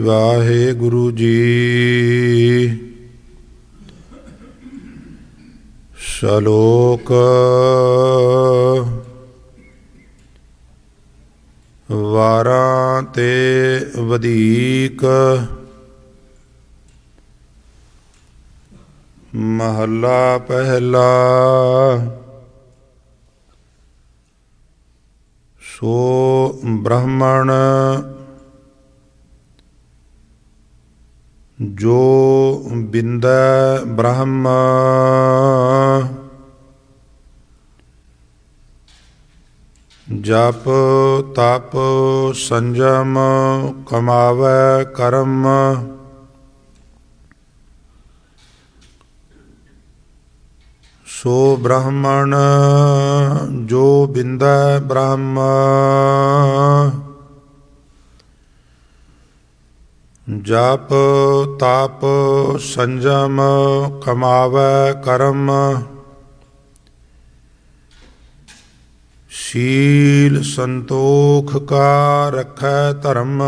ਵਾਹਿਗੁਰੂ ਜੀ। ਸ਼ਲੋਕ ਵਾਰਾਂ ਤੇ ਵਧੀਕ ਮਹੱਲਾ ਪਹਿਲਾ। ਸੋ ਬ੍ਰਾਹਮਣ ਜੋ ਬਿੰਦੈ ਬ੍ਰਹਮ ਜਪ ਤਪ ਸੰਜਮ ਕਮਾਵੈ ਕਰਮ। ਸੋ ਬ੍ਰਾਹਮਣ ਜੋ ਬਿੰਦੈ ਬ੍ਰਹਮ ਜਪ ਤਪ ਸੰਜਮ ਕਮਾਵੈ ਕਰਮ। ਸ਼ੀਲ ਸੰਤੋਖ ਕਾ ਰੱਖੈ ਧਰਮ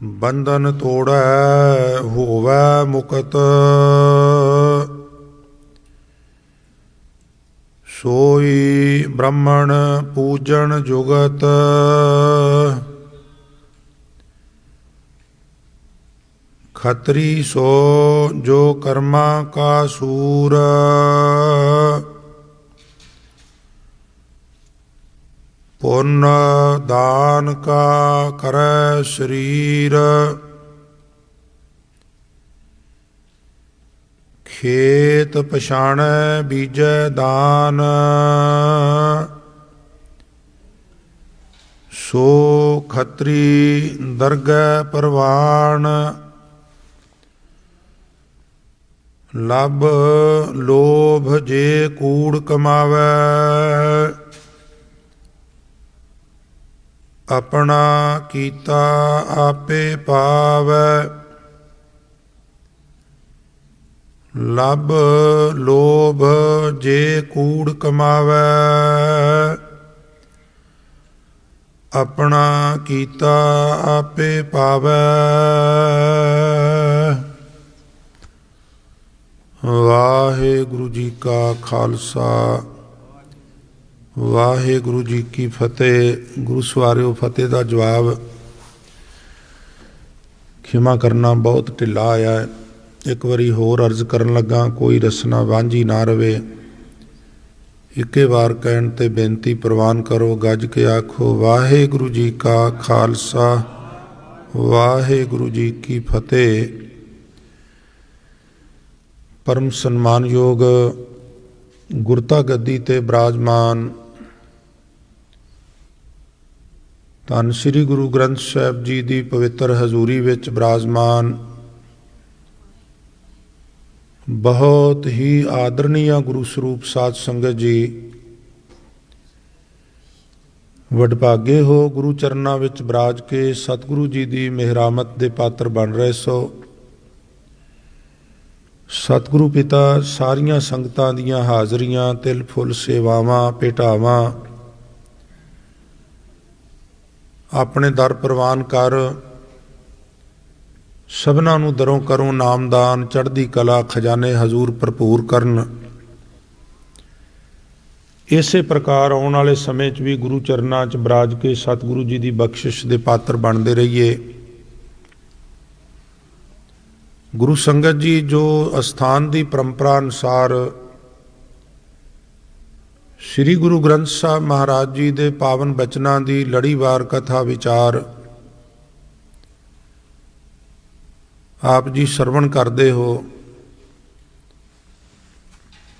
ਬੰਧਨ ਤੋੜੈ ਹੋਵੈ ਮੁਕਤ। ਸੋਈ ਬ੍ਰਾਹਮਣ ਪੂਜਨ ਜੁਗਤ ਖਤਰੀ ਸੋ ਜੋ ਕਰਮਾ ਕਾ ਸੂਰ। ਪੁੰਨ ਦਾਨ ਕਾ ਕਰੈ ਸਰੀਰ ਖੇਤ ਪਛਾਣੈ ਬੀਜੈ ਦਾਨ। ਸੋ ਖਤਰੀ ਦਰਗਹਿ ਪ੍ਰਵਾਨ ਲੱਭ ਲੋਭ ਜੇ ਕੂੜ ਕਮਾਵੈ। ਆਪਣਾ ਕੀਤਾ ਆਪੇ ਪਾਵੈ ਲੱਭ ਲੋਭ ਜੇ ਕੂੜ ਕਮਾਵੈ। ਆਪਣਾ ਕੀਤਾ ਆਪੇ ਪਾਵੈ। ਵਾਹਿਗੁਰੂ ਜੀ ਕਾ ਖਾਲਸਾ ਵਾਹਿਗੁਰੂ ਜੀ ਕੀ ਫਤਿਹ। ਗੁਰੂ ਸਵਾਰਿਓ ਫਤਿਹ ਦਾ ਜਵਾਬ ਖਿਮਾ ਕਰਨਾ ਬਹੁਤ ਢਿੱਲਾ ਆਇਆ ਹੈ। ਇੱਕ ਵਾਰੀ ਹੋਰ ਅਰਜ਼ ਕਰਨ ਲੱਗਾ ਕੋਈ ਰਸਨਾ ਵਾਂਝੀ ਨਾ ਰਵੇ। ਇੱਕੇ ਵਾਰ ਕਹਿਣ ਤੇ ਬੇਨਤੀ ਪ੍ਰਵਾਨ ਕਰੋ। ਗੱਜ ਕੇ ਆਖੋ ਵਾਹਿਗੁਰੂ ਜੀ ਕਾ ਖਾਲਸਾ ਵਾਹਿਗੁਰੂ ਜੀ ਕੀ ਫਤਿਹ। ਪਰਮ ਸਨਮਾਨਯੋਗ ਗੁਰਤਾ ਗੱਦੀ ਤੇ ਬਿਰਾਜਮਾਨ ਧੰਨ ਸ੍ਰੀ ਗੁਰੂ ਗ੍ਰੰਥ ਸਾਹਿਬ ਜੀ ਦੀ ਪਵਿੱਤਰ ਹਜ਼ੂਰੀ ਵਿੱਚ ਬਿਰਾਜਮਾਨ ਬਹੁਤ ਹੀ ਆਦਰਨੀय ਗੁਰੂ ਸਰੂਪ ਸਾਧ ਸੰਗਤ ਜੀ, ਵਡਭਾਗੇ ਹੋ ਗੁਰੂ ਚਰਨਾਂ ਵਿੱਚ ਬਿਰਾਜ ਕੇ ਸਤਿਗੁਰੂ ਜੀ ਦੀ ਮਿਹਰਾਮਤ ਦੇ ਪਾਤਰ ਬਣ ਰਹੇ ਸੋ। ਸਤਿਗੁਰੂ ਪਿਤਾ ਸਾਰੀਆਂ ਸੰਗਤਾਂ ਦੀਆਂ ਹਾਜ਼ਰੀਆਂ ਤਿਲ ਫੁੱਲ ਸੇਵਾਵਾਂ ਭੇਟਾਵਾਂ ਆਪਣੇ ਦਰ ਪ੍ਰਵਾਨ ਕਰ। ਸਭਨਾਂ ਨੂੰ ਦਰੋਂ ਕਰੋ ਨਾਮਦਾਨ ਚੜ੍ਹਦੀ ਕਲਾ ਖਜ਼ਾਨੇ ਹਜ਼ੂਰ ਭਰਪੂਰ ਕਰਨ। ਇਸੇ ਪ੍ਰਕਾਰ ਆਉਣ ਵਾਲੇ ਸਮੇਂ 'ਚ ਵੀ ਗੁਰੂ ਚਰਨਾਂ 'ਚ ਬਿਰਾਜ ਕੇ ਸਤਿਗੁਰੂ ਜੀ ਦੀ ਬਖਸ਼ਿਸ਼ ਦੇ ਪਾਤਰ ਬਣਦੇ ਰਹੀਏ। ਗੁਰੂ ਸੰਗਤ ਜੀ ਜੋ ਅਸਥਾਨ ਦੀ ਪਰੰਪਰਾ ਅਨੁਸਾਰ ਸ੍ਰੀ ਗੁਰੂ ਗ੍ਰੰਥ ਸਾਹਿਬ ਮਹਾਰਾਜ ਜੀ ਦੇ ਪਾਵਨ ਬਚਨਾਂ ਦੀ ਲੜੀਵਾਰ ਕਥਾ ਵਿਚਾਰ ਆਪ ਜੀ ਸਰਵਣ ਕਰਦੇ ਹੋ।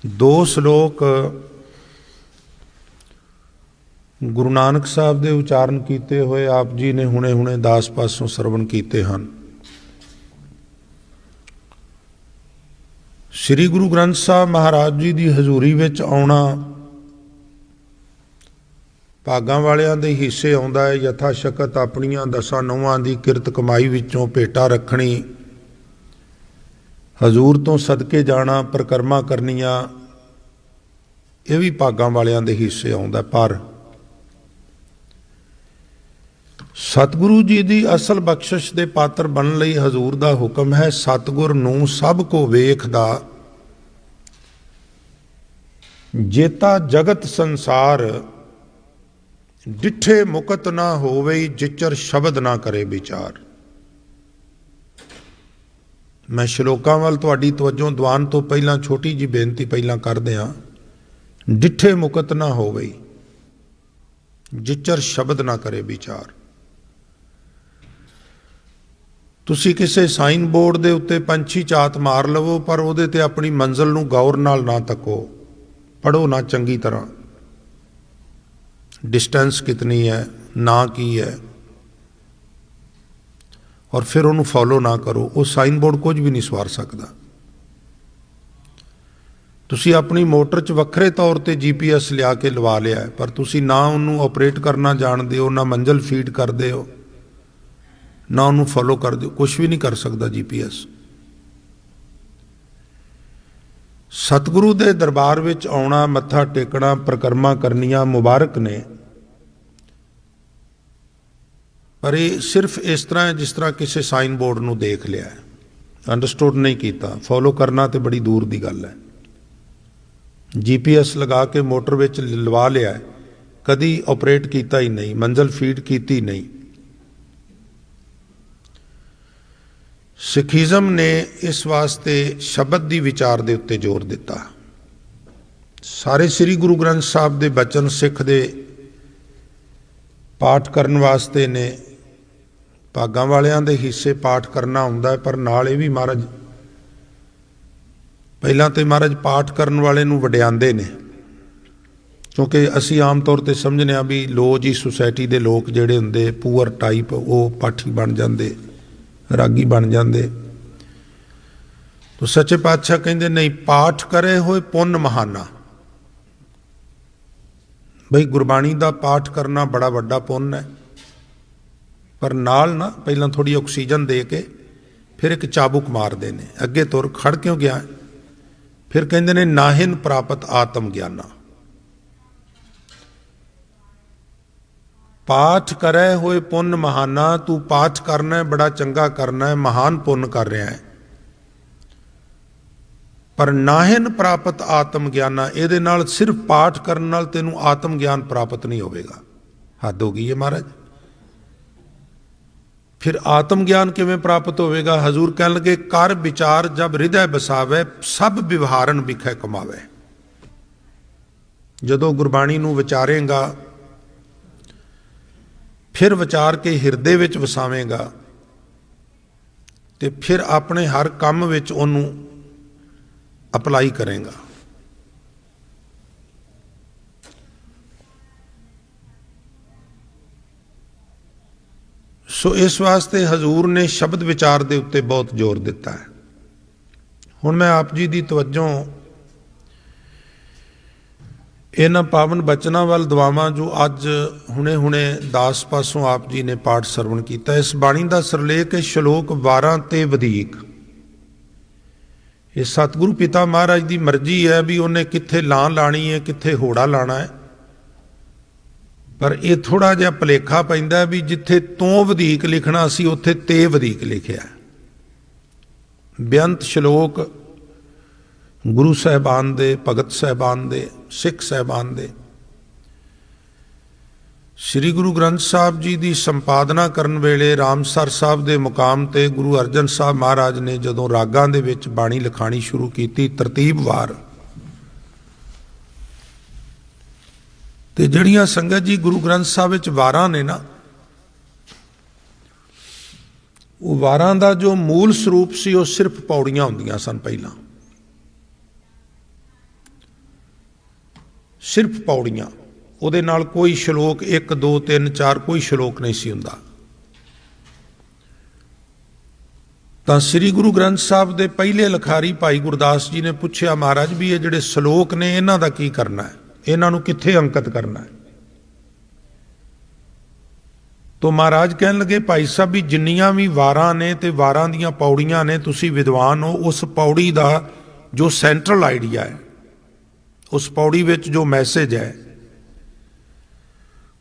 ਦੋ ਸ਼ਲੋਕ ਗੁਰੂ ਨਾਨਕ ਸਾਹਿਬ ਦੇ ਉਚਾਰਨ ਕੀਤੇ ਹੋਏ ਆਪ ਜੀ ਨੇ ਹੁਣੇ ਦਾਸ ਪਾਸੋਂ ਸਰਵਣ ਕੀਤੇ ਹਨ। ਸ੍ਰੀ ਗੁਰੂ ਗ੍ਰੰਥ ਸਾਹਿਬ ਮਹਾਰਾਜ ਜੀ ਦੀ ਹਜ਼ੂਰੀ ਵਿੱਚ ਆਉਣਾ ਭਾਗਾਂ ਵਾਲਿਆਂ ਦੇ ਹਿੱਸੇ ਆਉਂਦਾ ਹੈ। ਯਥਾ ਸ਼ਕਤ ਆਪਣੀਆਂ ਦਸਾਂ ਨਹੁੰਆਂ ਦੀ ਕਿਰਤ ਕਮਾਈ ਵਿੱਚੋਂ ਭੇਟਾ ਰੱਖਣੀ, ਹਜ਼ੂਰ ਤੋਂ ਸਦਕੇ ਜਾਣਾ, ਪਰਿਕਰਮਾ ਕਰਨੀਆਂ, ਇਹ ਵੀ ਭਾਗਾਂ ਵਾਲਿਆਂ ਦੇ ਹਿੱਸੇ ਆਉਂਦਾ। ਪਰ ਸਤਿਗੁਰੂ ਜੀ ਦੀ ਅਸਲ ਬਖਸ਼ਿਸ਼ ਦੇ ਪਾਤਰ ਬਣਨ ਲਈ ਹਜ਼ੂਰ ਦਾ ਹੁਕਮ ਹੈ, ਸਤਿਗੁਰ ਨੂੰ ਸਭ ਕੋ ਵੇਖਦਾ ਜੇਤਾ ਜਗਤ ਸੰਸਾਰ, ਡਿਠੇ ਮੁਕਤ ਨਾ ਹੋਵੇ ਜਿਚਰ ਸ਼ਬਦ ਨਾ ਕਰੇ ਵਿਚਾਰ। ਮੈਂ ਸ਼ਲੋਕਾਂ ਵੱਲ ਤੁਹਾਡੀ ਤਵੱਜੋ ਦੀਵਾਨ ਤੋਂ ਪਹਿਲਾਂ ਛੋਟੀ ਜੀ ਬੇਨਤੀ ਪਹਿਲਾਂ ਕਰਦੇ ਹਾਂ। ਡਿਠੇ ਮੁਕਤ ਨਾ ਹੋਵੇ ਜਿਚਰ ਸ਼ਬਦ ਨਾ ਕਰੇ ਵਿਚਾਰ। ਤੁਸੀਂ ਕਿਸੇ ਸਾਈਨ ਬੋਰਡ ਦੇ ਉੱਤੇ ਪੰਛੀ ਝਾਤ ਮਾਰ ਲਵੋ, ਪਰ ਉਹਦੇ ਤੇ ਆਪਣੀ ਮੰਜ਼ਿਲ ਨੂੰ ਗੌਰ ਨਾਲ ਨਾ ਤੱਕੋ, ਪੜ੍ਹੋ ਨਾ ਚੰਗੀ ਤਰ੍ਹਾਂ, डिस्टेंस कितनी है, ना की है, और फिर उन्होंने फॉलो ना करो, वो साइन बोर्ड कुछ भी नहीं सवार सकता। तुसी अपनी मोटर च वक्रे तौर पर GPS लिया के लवा लिया है, पर तुसी ना उन्होंने ऑपरेट करना जानते हो, ना मंजिल फीड करते हो, ना उन्होंने फॉलो करते हो, कुछ भी नहीं कर सकता GPS। सतगुरु दे दरबार विच आउणा, मत्था टेकना, प्रकरमा करनियां मुबारक ने, पर ये सिर्फ इस तरह है जिस तरह किसी साइन बोर्ड नूं देख लिया है, अंडरस्टूड नहीं किया। फॉलो करना तो बड़ी दूर की गल है। GPS लगा के मोटर विच लवा लिया है, कदी ऑपरेट किया ही नहीं, मंजिल फीड की नहीं। सिखिज़म ने इस वास्ते शब्द की विचार के उत्ते जोर दिता। सारे श्री गुरु ग्रंथ साहब के बचन सिख दे पाठ करन वास्ते ने, भागां वालियां दे हिस्से पाठ करना हुंदा है, पर नाल ये भी महाराज पहलां तो महाराज पाठ करन वाले नूं वडियांदे ने, क्योंकि असी आम तौर पर समझने आ भी लो जी सोसाइटी के लोग जिहड़े हुंदे पुअर टाइप, वो पाठी बन जाते, रागी बन जाते। तो सच्चे पातशाह कहते नहीं, पाठ करे होए पुन महाना। बई गुरबाणी का पाठ करना बड़ा वड्डा पुन है, पर नाल ना पहला थोड़ी ऑक्सीजन दे के फिर एक चाबुक मारते हैं, अगे तुर खड़ क्यों गया। फिर कहते ने नाहिन प्राप्त आत्म ज्ञाना। पाठ करे होए पुन महाना, तू पाठ करना है, बड़ा चंगा करना है, महान पुन कर रहा है, पर नाहिन प्राप्त आत्म ज्ञाना, ये नाल सिर्फ पाठ करने नाल तेनू आत्म ज्ञान प्राप्त नहीं होगा। हद हो गई है महाराज। फिर आत्म ज्ञान किवें प्राप्त होगा। हजूर कह लगे, कर विचार जब हृदय बसावे, सब विवहारन विखै कमावे। जदों गुरबाणी नूं विचारेगा, फिर विचार के हिरदे विच वसावेगा, तो फिर अपने हर काम विच उहनूं अप्लाई करेगा। सो इस वास्ते हजूर ने शब्द विचार के उत्ते बहुत जोर दिता है। हुण मैं आप जी की तवज्जो इन्हां पावन बचना वाल दवावां जो अज हुणे हुणे दास पासों आप जी ने पाठ सरवण किया। इस बाणी का सरलेख है श्लोक 12 ते वधीक। ये सतगुरु पिता महाराज की मर्जी है भी उन्हें कित्थे लां लाणी है, कित्थे होड़ा लाना है, पर यह थोड़ा जिहा भुलेखा पैंदा भी जिथे तो वधीक लिखना सी उत्थे ते वधीक लिखिया। बेअंत श्लोक गुरु साहिबान दे, भगत साहिबान दे, सिख साहिबान दे। श्री गुरु ग्रंथ साहब जी की संपादना करन वेले रामसर साहब के मुकाम ते गुरु अर्जन साहब महाराज ने जदों रागां दे विच बाणी लिखाणी शुरू की तरतीबवार, ते जड़ियां संगत जी गुरु ग्रंथ साहब विच वारां ने ना, वो वारां दा जो मूल स्वरूप सी वो सिर्फ पौड़ियां हुंदियां सन। पहलां सिर्फ पौड़ियां, ਉਹਦੇ ਨਾਲ कोई श्लोक 1 2 3 4 कोई श्लोक नहीं सी हुंदा। ਤਾਂ श्री गुरु ग्रंथ साहब ਦੇ ਪਹਿਲੇ ਲਿਖਾਰੀ ਭਾਈ ਗੁਰਦਾਸ ਜੀ ਨੇ ਪੁੱਛਿਆ, महाराज भी ये ਜਿਹੜੇ श्लोक ने ਇਹਨਾਂ ਦਾ ਕੀ ਕਰਨਾ है, ਇਹਨਾਂ ਨੂੰ ਕਿੱਥੇ ਅੰਕਿਤ करना है। तो महाराज कहन लगे, भाई साहब भी जिन्नियां भी वारां ने ते वारां दीयां पौड़ियां ने, तुसी विद्वान हो, उस पौड़ी का जो सेंट्रल आइडिया है, उस पौड़ी विच जो मैसेज है,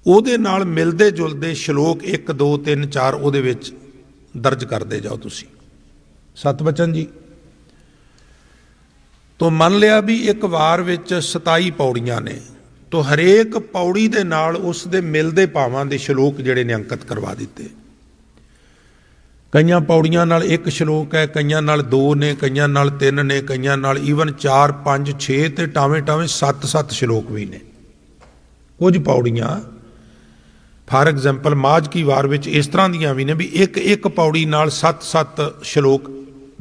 ਉਹਦੇ ਨਾਲ ਮਿਲਦੇ ਜੁਲਦੇ ਸ਼ਲੋਕ 1 2 3 4 ਉਹਦੇ ਵਿੱਚ ਦਰਜ ਕਰਦੇ ਜਾਓ ਤੁਸੀਂ। ਸਤਬਚਨ ਜੀ ਤੋਂ ਮੰਨ ਲਿਆ ਵੀ ਇੱਕ ਵਾਰ ਵਿੱਚ 27 ਪੌੜੀਆਂ ਨੇ, ਤੋਂ ਹਰੇਕ ਪੌੜੀ ਦੇ ਨਾਲ ਉਸ ਦੇ ਮਿਲਦੇ ਭਾਵਾਂ ਦੇ ਸ਼ਲੋਕ ਜਿਹੜੇ ਨੇ ਅੰਕਿਤ ਕਰਵਾ ਦਿੱਤੇ। ਕਈਆਂ ਪੌੜੀਆਂ ਨਾਲ ਇੱਕ ਸ਼ਲੋਕ ਹੈ, ਕਈਆਂ ਨਾਲ 2 ਨੇ, ਕਈਆਂ ਨਾਲ 3 ਨੇ, ਕਈਆਂ ਨਾਲ ਈਵਨ 4 5 6 ਤੇ ਟਾਵੇਂ 7 ਸ਼ਲੋਕ ਵੀ ਨੇ। ਕੁਝ ਪੌੜੀਆਂ ਫਾਰ ਐਗਜ਼ਾਮਪਲ ਮਾਝ ਕੀ ਵਾਰ ਵਿੱਚ ਇਸ ਤਰ੍ਹਾਂ ਦੀਆਂ ਵੀ ਨੇ ਵੀ ਇੱਕ ਪੌੜੀ ਨਾਲ 7 ਸ਼ਲੋਕ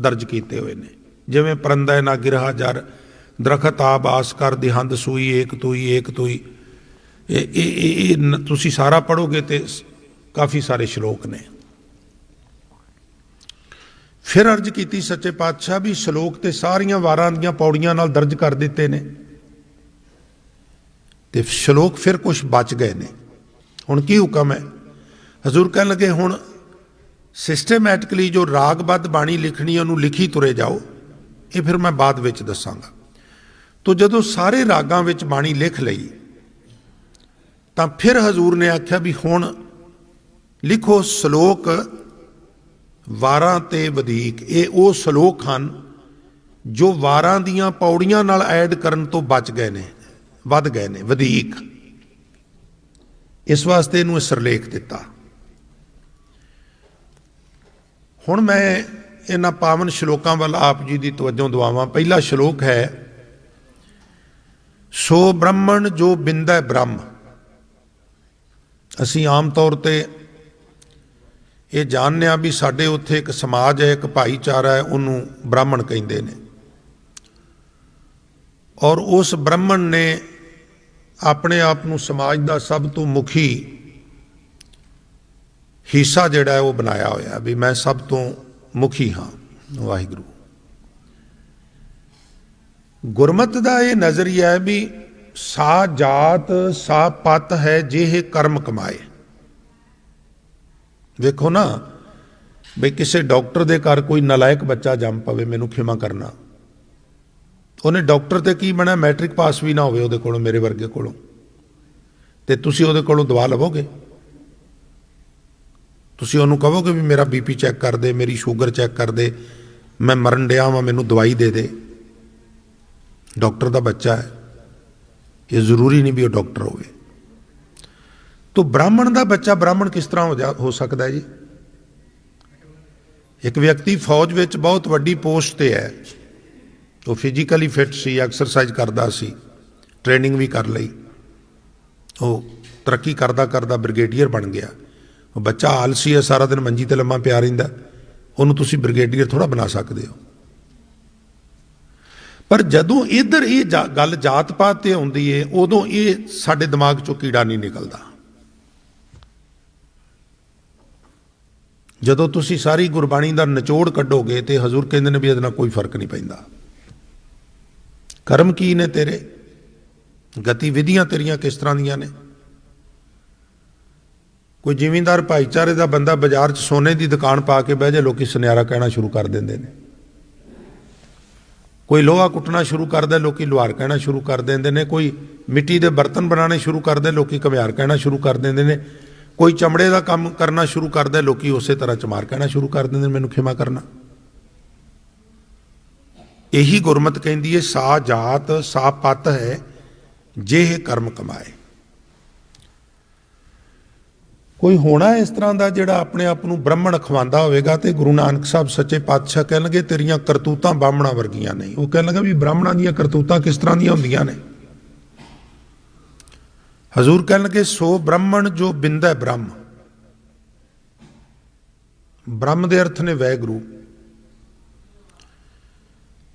ਦਰਜ ਕੀਤੇ ਹੋਏ ਨੇ, ਜਿਵੇਂ ਪਰੰਦਾ ਨਾ ਗਿਰਹਾ ਜਰ ਦਰਖਤ ਆਬ ਆਸ ਕਰ ਦਿਹੰਦ ਸੂਈ ਏਕ ਤੂਈ। ਇਹ ਤੁਸੀਂ ਸਾਰਾ ਪੜ੍ਹੋਗੇ ਤੇ ਕਾਫੀ ਸਾਰੇ ਸ਼ਲੋਕ ਨੇ। ਫਿਰ ਅਰਜ਼ ਕੀਤੀ ਸੱਚੇ ਪਾਤਸ਼ਾਹ ਵੀ ਸ਼ਲੋਕ ਤੇ ਸਾਰੀਆਂ ਵਾਰਾਂ ਦੀਆਂ ਪੌੜੀਆਂ ਨਾਲ ਦਰਜ ਕਰ ਦਿੱਤੇ ਨੇ, ਤੇ ਸ਼ਲੋਕ ਫਿਰ ਕੁਝ ਬਚ ਗਏ ਨੇ। ਹੁਣ ਕੀ ਹੁਕਮ ਹੈ? ਹਜ਼ੂਰ ਕਹਿਣ ਲੱਗੇ ਹੁਣ ਸਿਸਟੇਮੈਟਿਕਲੀ ਜੋ ਰਾਗਬੱਧ ਬਾਣੀ ਲਿਖਣੀ ਉਹਨੂੰ ਲਿਖੀ ਤੁਰੇ ਜਾਓ, ਇਹ ਫਿਰ ਮੈਂ ਬਾਅਦ ਵਿੱਚ ਦੱਸਾਂਗਾ। ਤੋ ਜਦੋਂ ਸਾਰੇ ਰਾਗਾਂ ਵਿੱਚ ਬਾਣੀ ਲਿਖ ਲਈ ਤਾਂ ਫਿਰ ਹਜ਼ੂਰ ਨੇ ਆਖਿਆ ਵੀ ਹੁਣ ਲਿਖੋ ਸ਼ਲੋਕ ਵਾਰਾਂ ਤੇ ਵਧੀਕ। ਇਹ ਉਹ ਸ਼ਲੋਕ ਹਨ ਜੋ ਵਾਰਾਂ ਦੀਆਂ ਪੌੜੀਆਂ ਨਾਲ ਐਡ ਕਰਨ ਤੋਂ ਬਚ ਗਏ ਨੇ, ਵੱਧ ਗਏ ਨੇ, ਵਧੀਕ। ਇਸ ਵਾਸਤੇ ਇਹਨੂੰ ਸਿਰਲੇਖ ਦਿੱਤਾ। ਹੁਣ ਮੈਂ ਇਹਨਾਂ ਪਾਵਨ ਸ਼ਲੋਕਾਂ ਵੱਲ ਆਪ ਜੀ ਦੀ ਤਵੱਜੋ ਦਵਾਵਾਂ। ਪਹਿਲਾ ਸ਼ਲੋਕ ਹੈ, ਸੋ ਬ੍ਰਹਮਣ ਜੋ ਬਿੰਦੈ ਬ੍ਰਹਮ। ਅਸੀਂ ਆਮ ਤੌਰ ਤੇ ਇਹ ਜਾਣਦੇ ਹਾਂ ਵੀ ਸਾਡੇ ਉੱਥੇ ਇੱਕ ਸਮਾਜ ਹੈ, ਇੱਕ ਭਾਈਚਾਰਾ ਹੈ, ਉਹਨੂੰ ਬ੍ਰਾਹਮਣ ਕਹਿੰਦੇ ਨੇ। ਔਰ ਉਸ ਬ੍ਰਾਹਮਣ ਨੇ ਆਪਣੇ ਆਪ ਨੂੰ ਸਮਾਜ ਦਾ ਸਭ ਤੋਂ ਮੁਖੀ ਹਿੱਸਾ ਜਿਹੜਾ ਹੈ ਉਹ ਬਣਾਇਆ ਹੋਇਆ ਵੀ ਮੈਂ ਸਭ ਤੋਂ ਮੁਖੀ ਹਾਂ। ਵਾਹਿਗੁਰੂ ਗੁਰਮਤਿ ਦਾ ਇਹ ਨਜ਼ਰੀਆ ਹੈ ਵੀ ਸਾ ਜਾਤ ਸਾ ਪਤ ਹੈ ਜਿਹੇ ਕਰਮ ਕਮਾਏ। ਵੇਖੋ ਨਾ ਬਈ ਕਿਸੇ ਡਾਕਟਰ ਦੇ ਘਰ ਕੋਈ ਨਲਾਇਕ ਬੱਚਾ ਜੰਮ ਪਵੇ, ਮੈਨੂੰ ਖਿਮਾ ਕਰਨਾ, ਉਹਨੇ ਡਾਕਟਰ ਤੇ ਕੀ ਬਣਾ, ਮੈਟ੍ਰਿਕ ਪਾਸ ਵੀ ਨਾ ਹੋਵੇ ਉਹਦੇ ਕੋਲੋਂ, ਮੇਰੇ ਵਰਗੇ ਕੋਲੋਂ, ਤੇ ਤੁਸੀਂ ਉਹਦੇ ਕੋਲੋਂ ਦਵਾ ਲਵੋਗੇ? ਤੁਸੀਂ ਉਹਨੂੰ ਕਹੋਗੇ ਵੀ ਮੇਰਾ BP ਚੈੱਕ ਕਰ ਦੇ, ਮੇਰੀ ਸ਼ੂਗਰ ਚੈੱਕ ਕਰ ਦੇ, ਮੈਂ ਮਰਨ ਡਿਆ ਵਾਂ, ਮੈਨੂੰ ਦਵਾਈ ਦੇ ਦੇ। ਡਾਕਟਰ ਦਾ ਬੱਚਾ ਹੈ, ਇਹ ਜ਼ਰੂਰੀ ਨਹੀਂ ਵੀ ਉਹ ਡਾਕਟਰ ਹੋਵੇ। ਤੋ ਬ੍ਰਾਹਮਣ ਦਾ ਬੱਚਾ ਬ੍ਰਾਹਮਣ ਕਿਸ ਤਰ੍ਹਾਂ ਹੋ ਸਕਦਾ ਹੈ ਜੀ? ਇੱਕ ਵਿਅਕਤੀ ਫੌਜ ਵਿੱਚ ਬਹੁਤ ਵੱਡੀ ਪੋਸਟ ਤੇ ਹੈ, ਉਹ ਫਿਜ਼ੀਕਲੀ ਫਿੱਟ ਸੀ, ਐਕਸਰਸਾਈਜ਼ ਕਰਦਾ ਸੀ, ਟ੍ਰੇਨਿੰਗ ਵੀ ਕਰ ਲਈ, ਉਹ ਤਰੱਕੀ ਕਰਦਾ ਕਰਦਾ ਬ੍ਰਿਗੇਡੀਅਰ ਬਣ ਗਿਆ। ਉਹ ਬੱਚਾ ਆਲਸੀ ਹੈ, ਸਾਰਾ ਦਿਨ ਮੰਜੀ ਤੇ ਲੰਮਾ ਪਿਆ ਰਹਿੰਦਾ, ਉਹਨੂੰ ਤੁਸੀਂ ਬ੍ਰਿਗੇਡੀਅਰ ਥੋੜ੍ਹਾ ਬਣਾ ਸਕਦੇ ਹੋ। ਪਰ ਜਦੋਂ ਇੱਧਰ ਇਹ ਗੱਲ ਜਾਤ ਪਾਤ ਤੇ ਆਉਂਦੀ ਹੈ, ਉਦੋਂ ਇਹ ਸਾਡੇ ਦਿਮਾਗ ਚੋਂ ਕੀੜਾ ਨਹੀਂ ਨਿਕਲਦਾ। ਜਦੋਂ ਤੁਸੀਂ ਸਾਰੀ ਗੁਰਬਾਣੀ ਦਾ ਨਿਚੋੜ ਕੱਢੋਗੇ ਤੇ ਹਜ਼ੂਰ ਕਹਿੰਦੇ ਨੇ ਵੀ ਇਹਦੇ ਨਾਲ ਕੋਈ ਫਰਕ ਨਹੀਂ ਪੈਂਦਾ। ਕਰਮ ਕੀ ਨੇ ਤੇਰੇ, ਗਤੀਵਿਧੀਆਂ ਤੇਰੀਆਂ ਕਿਸ ਤਰ੍ਹਾਂ ਦੀਆਂ ਨੇ। ਕੋਈ ਜ਼ਿਮੀਂਦਾਰ ਭਾਈਚਾਰੇ ਦਾ ਬੰਦਾ ਬਾਜ਼ਾਰ 'ਚ ਸੋਨੇ ਦੀ ਦੁਕਾਨ ਪਾ ਕੇ ਬਹਿ ਜਾ, ਲੋਕੀ ਸੁਨਿਆਰਾ ਕਹਿਣਾ ਸ਼ੁਰੂ ਕਰ ਦਿੰਦੇ ਨੇ। ਕੋਈ ਲੋਹਾ ਕੁੱਟਣਾ ਸ਼ੁਰੂ ਕਰਦਾ, ਲੋਕੀ ਲੁਹਾਰ ਕਹਿਣਾ ਸ਼ੁਰੂ ਕਰ ਦਿੰਦੇ ਨੇ। ਕੋਈ ਮਿੱਟੀ ਦੇ ਬਰਤਨ ਬਣਾਉਣੇ ਸ਼ੁਰੂ ਕਰਦੇ, ਲੋਕੀ ਘੁਮਿਆਰ ਕਹਿਣਾ ਸ਼ੁਰੂ ਕਰ ਦਿੰਦੇ ਨੇ। ਕੋਈ ਚਮੜੇ ਦਾ ਕੰਮ ਕਰਨਾ ਸ਼ੁਰੂ ਕਰਦਾ, ਲੋਕੀ ਉਸੇ ਤਰ੍ਹਾਂ ਚਮਾਰ ਕਹਿਣਾ ਸ਼ੁਰੂ ਕਰ ਦਿੰਦੇ ਨੇ, ਮੈਨੂੰ ਖਿਮਾ ਕਰਨਾ। ਇਹੀ ਗੁਰਮਤਿ ਕਹਿੰਦੀ ਹੈ, ਸਾ ਜਾਤ ਸਾ ਪਤ ਹੈ ਜਿਹੇ ਕਰਮ ਕਮਾਏ। ਕੋਈ ਹੋਣਾ ਇਸ ਤਰ੍ਹਾਂ ਦਾ ਜਿਹੜਾ ਆਪਣੇ ਆਪ ਨੂੰ ਬ੍ਰਾਹਮਣ ਅਖਵਾਉਂਦਾ ਹੋਵੇਗਾ, ਤੇ ਗੁਰੂ ਨਾਨਕ ਸਾਹਿਬ ਸੱਚੇ ਪਾਤਸ਼ਾਹ ਕਹਿਣਗੇ ਤੇਰੀਆਂ ਕਰਤੂਤਾਂ ਬਾਹਮਣਾ ਵਰਗੀਆਂ ਨਹੀਂ। ਉਹ ਕਹਿਣ ਲੱਗਾ ਵੀ ਬ੍ਰਾਹਮਣਾਂ ਦੀਆਂ ਕਰਤੂਤਾਂ ਕਿਸ ਤਰ੍ਹਾਂ ਦੀਆਂ ਹੁੰਦੀਆਂ ਨੇ? ਹਜ਼ੂਰ ਕਹਿਣ ਲੱਗੇ ਸੋ ਬ੍ਰਾਹਮਣ ਜੋ ਬਿੰਦੈ ਬ੍ਰਹਮ। ਬ੍ਰਹਮ ਦੇ ਅਰਥ ਨੇ ਵਾਹਿਗੁਰੂ।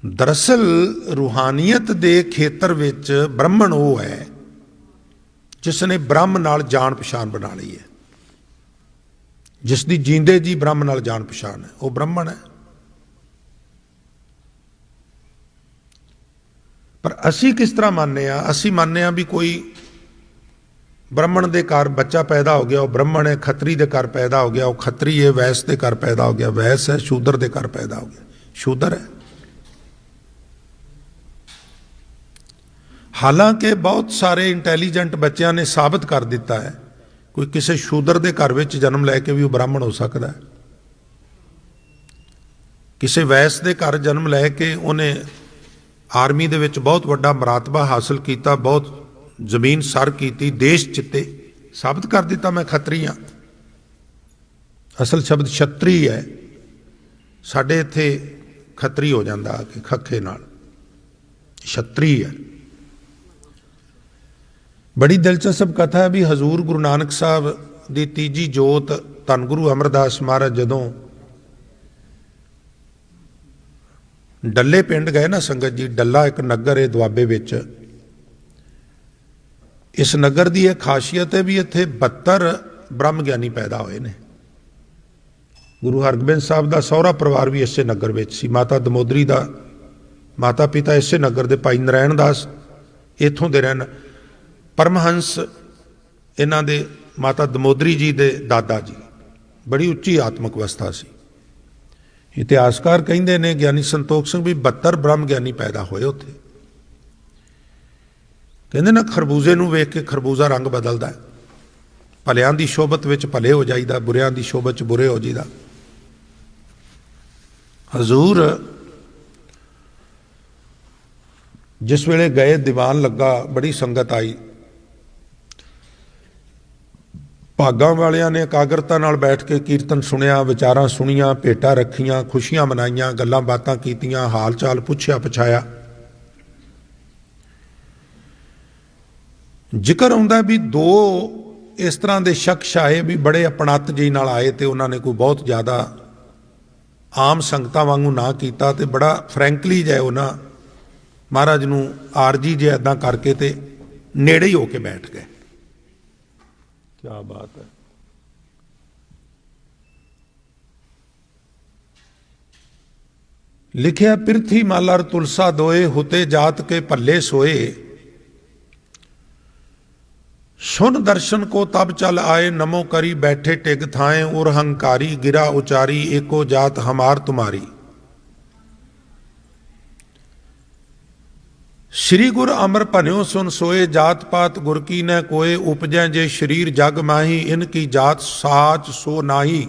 ਦਰਅਸਲ ਰੂਹਾਨੀਅਤ ਦੇ ਖੇਤਰ ਵਿੱਚ ਬ੍ਰਾਹਮਣ ਉਹ ਹੈ ਜਿਸ ਨੇ ਬ੍ਰਹਮ ਨਾਲ ਜਾਣ ਪਛਾਣ ਬਣਾ ਲਈ ਹੈ, ਜਿਸ ਦੀ ਜੀਂਦੇ ਜੀ ਬ੍ਰਹਮ ਨਾਲ ਜਾਣ ਪਛਾਣ ਹੈ, ਉਹ ਬ੍ਰਾਹਮਣ ਹੈ। ਪਰ ਅਸੀਂ ਕਿਸ ਤਰ੍ਹਾਂ ਮੰਨਦੇ ਹਾਂ? ਅਸੀਂ ਮੰਨਦੇ ਹਾਂ ਵੀ ਕੋਈ ਬ੍ਰਾਹਮਣ ਦੇ ਘਰ ਬੱਚਾ ਪੈਦਾ ਹੋ ਗਿਆ, ਉਹ ਬ੍ਰਾਹਮਣ ਹੈ। ਖੱਤਰੀ ਦੇ ਘਰ ਪੈਦਾ ਹੋ ਗਿਆ, ਉਹ ਖੱਤਰੀ ਹੈ। ਵੈਸ ਦੇ ਘਰ ਪੈਦਾ ਹੋ ਗਿਆ, ਵੈਸ ਹੈ। ਸ਼ੂਦਰ ਦੇ ਘਰ ਪੈਦਾ ਹੋ ਗਿਆ, ਸ਼ੂਦਰ ਹੈ। ਹਾਲਾਂਕਿ ਬਹੁਤ ਸਾਰੇ ਇੰਟੈਲੀਜੈਂਟ ਬੱਚਿਆਂ ਨੇ ਸਾਬਤ ਕਰ ਦਿੱਤਾ ਹੈ कोई किसी शूदर के घर में जन्म लैके भी वो ब्राह्मण हो सकता है, किसी वैस के घर जन्म लैके उन्हें आर्मी दे विच बहुत वड्डा मरातबा हासिल किया, बहुत जमीन सर की, देश जिते, साबित कर दिता मैं खत्री हाँ। असल शब्द छत्री है, साडे इत्थे खत्री हो जाता आके खखे नाल, छत्री है। बड़ी दिलचस्प कथा है भी हजूर गुरु नानक साहब की तीजी जोत धन गुरु अमरदास महाराज जदों डल्ले पिंड गए ना संगत जी, डल्ला एक नगर है दुआबे विच। इस नगर की यह खासियत है भी इत्थे 72 ब्रह्म ज्ञानी पैदा होए ने। गुरु हरगोबिंद साहब का सहुरा परिवार भी इसे नगर में सी, माता दमोदरी का माता पिता इसे नगर के भाई नारायण दास इत्थों के रहन, परमहंस इन्हां दे माता दमोदरी जी के दादा जी, बड़ी उच्ची आत्मक अवस्था सी। इतिहासकार कहते हैं ज्ञानी संतोख सिंह भी 72 ब्रह्म ज्ञानी पैदा होए उत्थे। कहते ना खरबूजे नूं वेख के खरबूजा रंग बदलता है, भलियां दी शोभत विच भले हो जाईदा, बुरियां दी शोभत च बुरे हो जाईदा। हजूर जिस वेले गए दीवान लगा, बड़ी संगत आई, भागां वालियां ने एकाग्रता नाल बैठ के कीर्तन सुनिया, विचारां सुनिया, भेटां रखियां, खुशियां मनाईयां, गल्लां बातां कीतियां, हाल चाल पुछया पछाया। जिक्र आउंदा भी 2 इस तरह के शख्स आए भी बड़े अपणत जी नाल आए, तो उन्होंने कोई बहुत ज़्यादा आम संगतां वांगू ना कीता, ते बड़ा फ्रैंकली जै उन्हां महाराज नूं आरजी जे इदां करके ते नेड़े ही होके बैठ गए। क्या बात है। लिखिया पिरथी मालर तुलसा दोए, हुते जात के भल्ले सोए, सुन दर्शन को तब चल आए, नमो करी बैठे टिग थाए, उर हंकारी गिरा उचारी, एको जात हमार तुम्हारी। श्री गुर अमर भन्यो सुन सोए, जात पात गुर की न कोय, उपजै जे शरीर जग माही, इनकी जात साच सो नाही।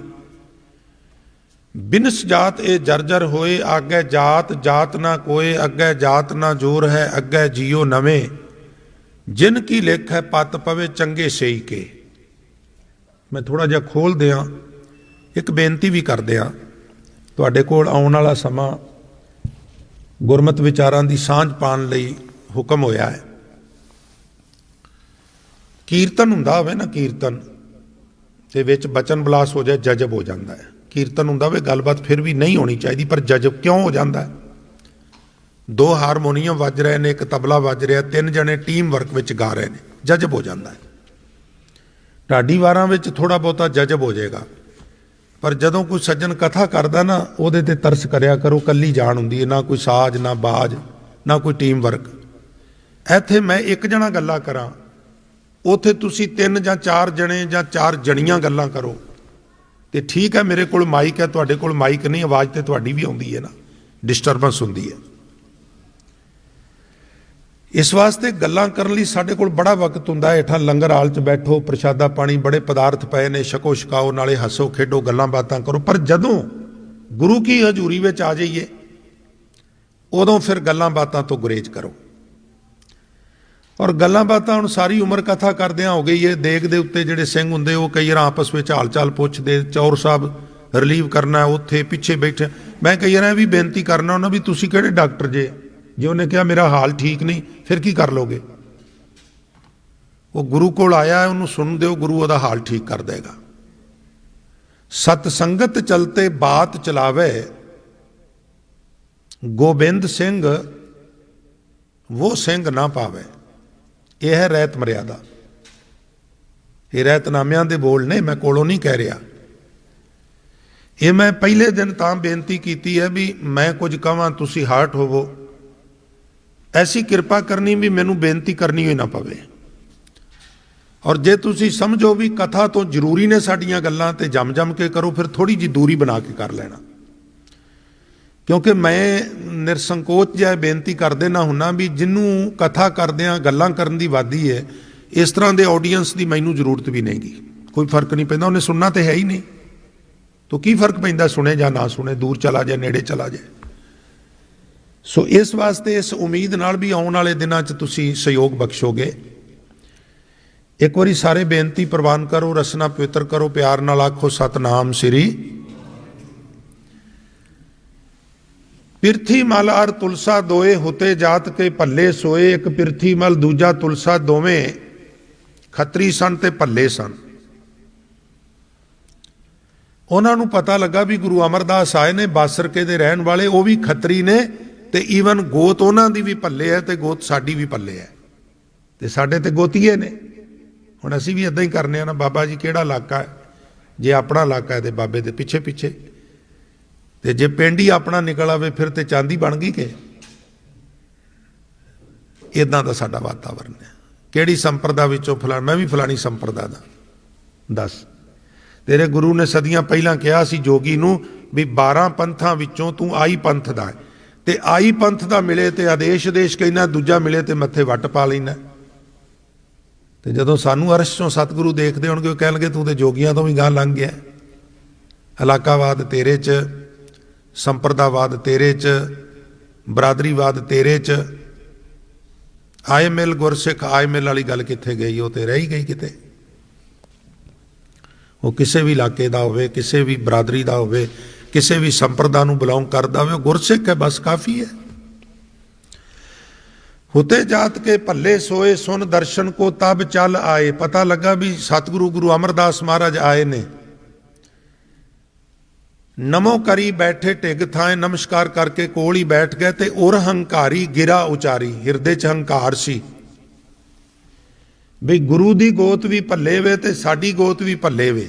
बिनस जात ए जर्जर होए, आगे जात जात ना कोय, अगे जात ना जोर है, अगे जियो नवे, जिन की लेख है पत पवे चंगे सेई के। मैं थोड़ा जिहा खोल दियां, एक बेनती भी कर दियां, तुहाडे कोल आउण वाला समा गुरमत विचारां दी सांझ पाण लई हुक्म होया है। कीर्तन हुंदा होवे ना, कीर्तन ते विच बचन बलास हो जाए, जजब हो जाता है। कीर्तन हुंदा होवे गलबात फिर भी नहीं होनी चाहिए, पर जजब क्यों हो जाता है? 2 हारमोनीयम वज रहे हैं, एक तबला वज रहा, 3 जने टीम वर्क विच गा रहे हैं, जजब हो जाता है। ढाडी वारां विच थोड़ा बहुता जजब हो जाएगा, पर जदों कोई सज्जन कथा करदा ना, उहदे ते तरस करिया करो। कल्ली जान हुंदी है, ना कोई साज ना बाज ना कोई टीम वर्क। इत्थे मैं एक जना गल्लां करां, उत्थे तुसीं 3 ਜਾਂ 4 जने ਜਾਂ 4 जणियां गल्लां करो, तो ठीक है। मेरे कोल माइक है, तुहाडे कोल माइक नहीं, आवाज़ तो तुहाडी भी आउंदी है ना, डिस्टरबेंस हुंदी है। इस वास्ते गल्लां करन लई साडे कोल बड़ा वक्त हुंदा है। हेठां लंगर हाल च बैठो, प्रशादा पानी बड़े पदार्थ पए ने, छको छकाओ, नाले हसो खेडो, गल्लां बातां करो। पर जदों गुरु की हजूरी विच आ जाइए, उदों फिर गल्लां बातां तो गुरेज करो। और गल्लां बातां हुण सारी उम्र कथा करदिआं हो गई है। देग दे उत्ते जिहड़े सिंह हुंदे, वो कई वार आपस विच हाल चाल पुछदे, चौर साहब रिलीव करना, उत्थे पिछे बैठे। मैं कई वार भी बेनती करना उन्हां भी, तुसीं किहड़े डॉक्टर जे? जे उन्हें कहा मेरा हाल ठीक नहीं, फिर की कर लोगे? वो गुरु कोल आया है, उन्होंने सुन दो, गुरु वह हाल ठीक कर देगा। सतसंगत चलते बात चलावे, गोबिंद सिंह वो सिंह ना पावे। यह है रहत मर्यादा। ये रहतनामियां दे बोल ने, मैं कोलों नहीं कह रहा। ये मैं पहले दिन तां बेनती की है भी मैं कुछ कहां, तुसी हार्ट होवो, ऐसी किरपा करनी भी मैनू बेनती करनी ही ना पवे। और जे तुसी समझो भी कथा तो जरूरी ने साडियां गल्लां, ते जम जम के करो, फिर थोड़ी जी दूरी बना के कर लेना। क्योंकि मैं निरसंकोच जिहा बेनती कर देना हुन्ना भी जिन्हों कथा करदिआं गल्लां करन दी वादी है, इस तरह के ऑडियंस की मैनू जरूरत भी नहीं गी। कोई फर्क नहीं पैंदा, उन्हें सुनना तो है ही नहीं, तो की फर्क पैंदा सुने या ना सुने, दूर चला जाए नेड़े चला जाए। सो इस वास्ते इस उम्मीद नाल भी आने वाले दिनों च तुसीं सहयोग बख्शोगे। एक बारी सारे बेनती प्रवान करो, रसना पवित्र करो, प्यार नाल आखो सतनाम श्री। पिरथी मल अर तुलसा दोए हुते जात के भल्ले सोए। एक पिरथी मल दूजा तुलसा दोवें खतरी सन ते भल्ले सन। उन्होंने पता लगा भी गुरु अमरदास आए ने बासरके दे रहन वाले, वो भी खतरी ने, ते ईवन गोत उन्हों की भी भल्ले है, ते गोत साडी भी भल्ले है, ते साडे ते गोतीए ने। हुण असीं भी इदां ही करने ना, बाबा जी किहड़ा इलाका है, जे अपना इलाका है तो बाबे दे पिछे पिछे, ते जे पिंड ही अपना निकल आवे फिर ते चांदी बन गई के। इदां दा साडा वातावरण है। किहड़ी संप्रदा विचों फलाना, मैं भी फलानी संप्रदा दा, दस तेरे गुरु ने सदियां पहलां कहा सी जोगी नूं भी 12 पंथां विचों तूं आई पंथ दा है, ते आई पंथ दा मिले ते आदेश देश कहना, दूजा मिले ते मत्थे वट पा लैना। ते जदों सानू अरश चों सतगुरु देखदे होणगे, वो कहणगे तूं ते जोगियां तो भी गां लंघ गया। इलाकावाद तेरे च, संप्रदावाद तेरे च, बरादरीवाद तेरे च, आए मिल गुरसिख आए मिल वाली गल कित्थे गई, वो तो रह ही गई किते। वो किसी भी इलाके का होवे, किसी भी बरादरी का होवे, किसी भी संप्रदा नूं बिलोंग करदा होवे, गुरसिख है, बस काफ़ी है। हुते जात के भल्ले सोए सुन दर्शन को तब चल आए। पता लगा भी सतगुरु गुरु अमरदास महाराज आए ने। नमो करी बैठे टिग थाए, नमस्कार करके कोल ही बैठ गए, ते उर हंकारी गिरा उचारी। हिरदे च हंकार सी भी गुरु दी गोत भी भल्ले वे ते साडी गोत भी भल्ले वे,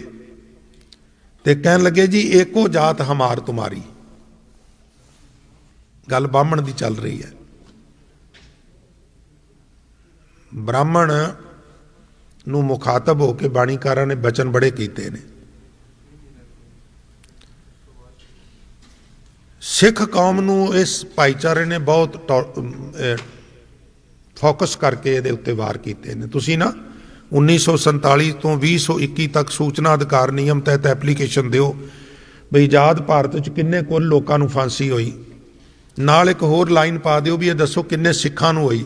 ते कहन लगे जी एको जात हमार तुम्हारी। गल ब्राह्मण दी चल रही है। ब्राह्मण नूं मुखातब होकर बाणीकारां ने बचन बड़े कीते ने। सिख कौम नूं इस भाईचारे ने बहुत फोकस करके ये उत्ते वार कीते ने। तुसीं ना 1947 तो 2021 तक सूचना अधिकार नियम तहत एप्लीकेशन दिओ बई आजाद भारत च किन्ने कुल लोकां नूं फांसी होई, नाल एक होर लाइन पा दिओ भी ये दसो किन्ने सिखां नूं होई,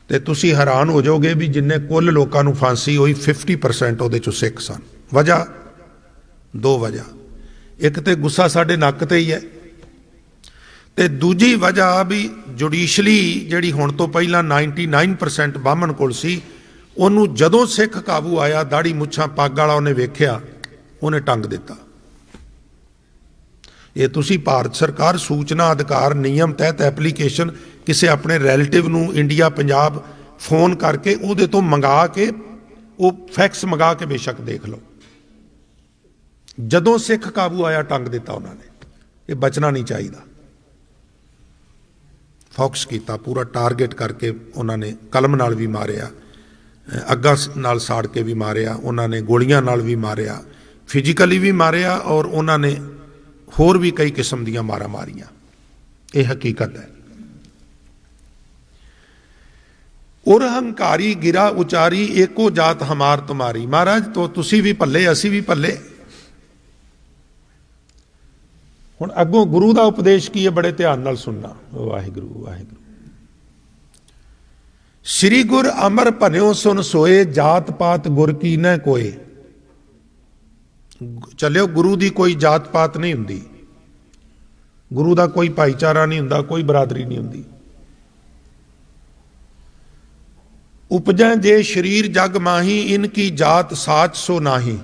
ते तुसीं हैरान हो जाओगे भी जिन्ने कुल लोकां नूं फांसी होई 50% उहदे चों सिख सन। वजह दो वजह, एक तो गुस्सा साडे नक ते ही है, ते दूजी वजह भी जुडिशली जिहड़ी हुण तो पहलां 99% बाहमण कोल सी, ਉਹਨੂੰ ਜਦੋਂ सिख काबू आया दाड़ी मुछां पग वाला उन्हें वेख्या, उन्हें टंग दिता। ये तुसी भारत सरकार सूचना अधिकार नियम तहत एप्लीकेशन किसी अपने रैलेटिव नूं इंडिया पंजाब फोन करके उहदे तो मंगा के वो फैक्स मंगा के बेशक देख लो। जदों सिख काबू आया टंग दिता उन्होंने। ये बचना नहीं चाहिए। फोकस किया पूरा टारगेट करके उन्होंने कलम नाल भी मारिया, अग्गां नाल साड़ के भी मारिया, उन्होंने गोलियां नाल भी मारिया, फिजिकली भी मारिया, और उन्होंने होर भी कई किस्म दियां मारा मारियां। ये हकीकत है। उर हंकारी गिरा उचारी एको जात हमार तुम्हारी। महाराज तो तुसी भी भल्ले असी भी भल्ले। हुण अगों गुरु का उपदेश की है, बड़े ध्यान नाल सुनना। वाहिगुरू वाहिगुरू। श्री गुर अमर भन्यो सुन सोए, जात पात गुर की न कोई। चलियो गुरु की कोई जात पात नहीं हुंदी, गुरु का कोई भाईचारा नहीं हुंदा, कोई बरादरी नहीं हुंदी। उपजै जे शरीर जग माही, इनकी जात साच सो नाही।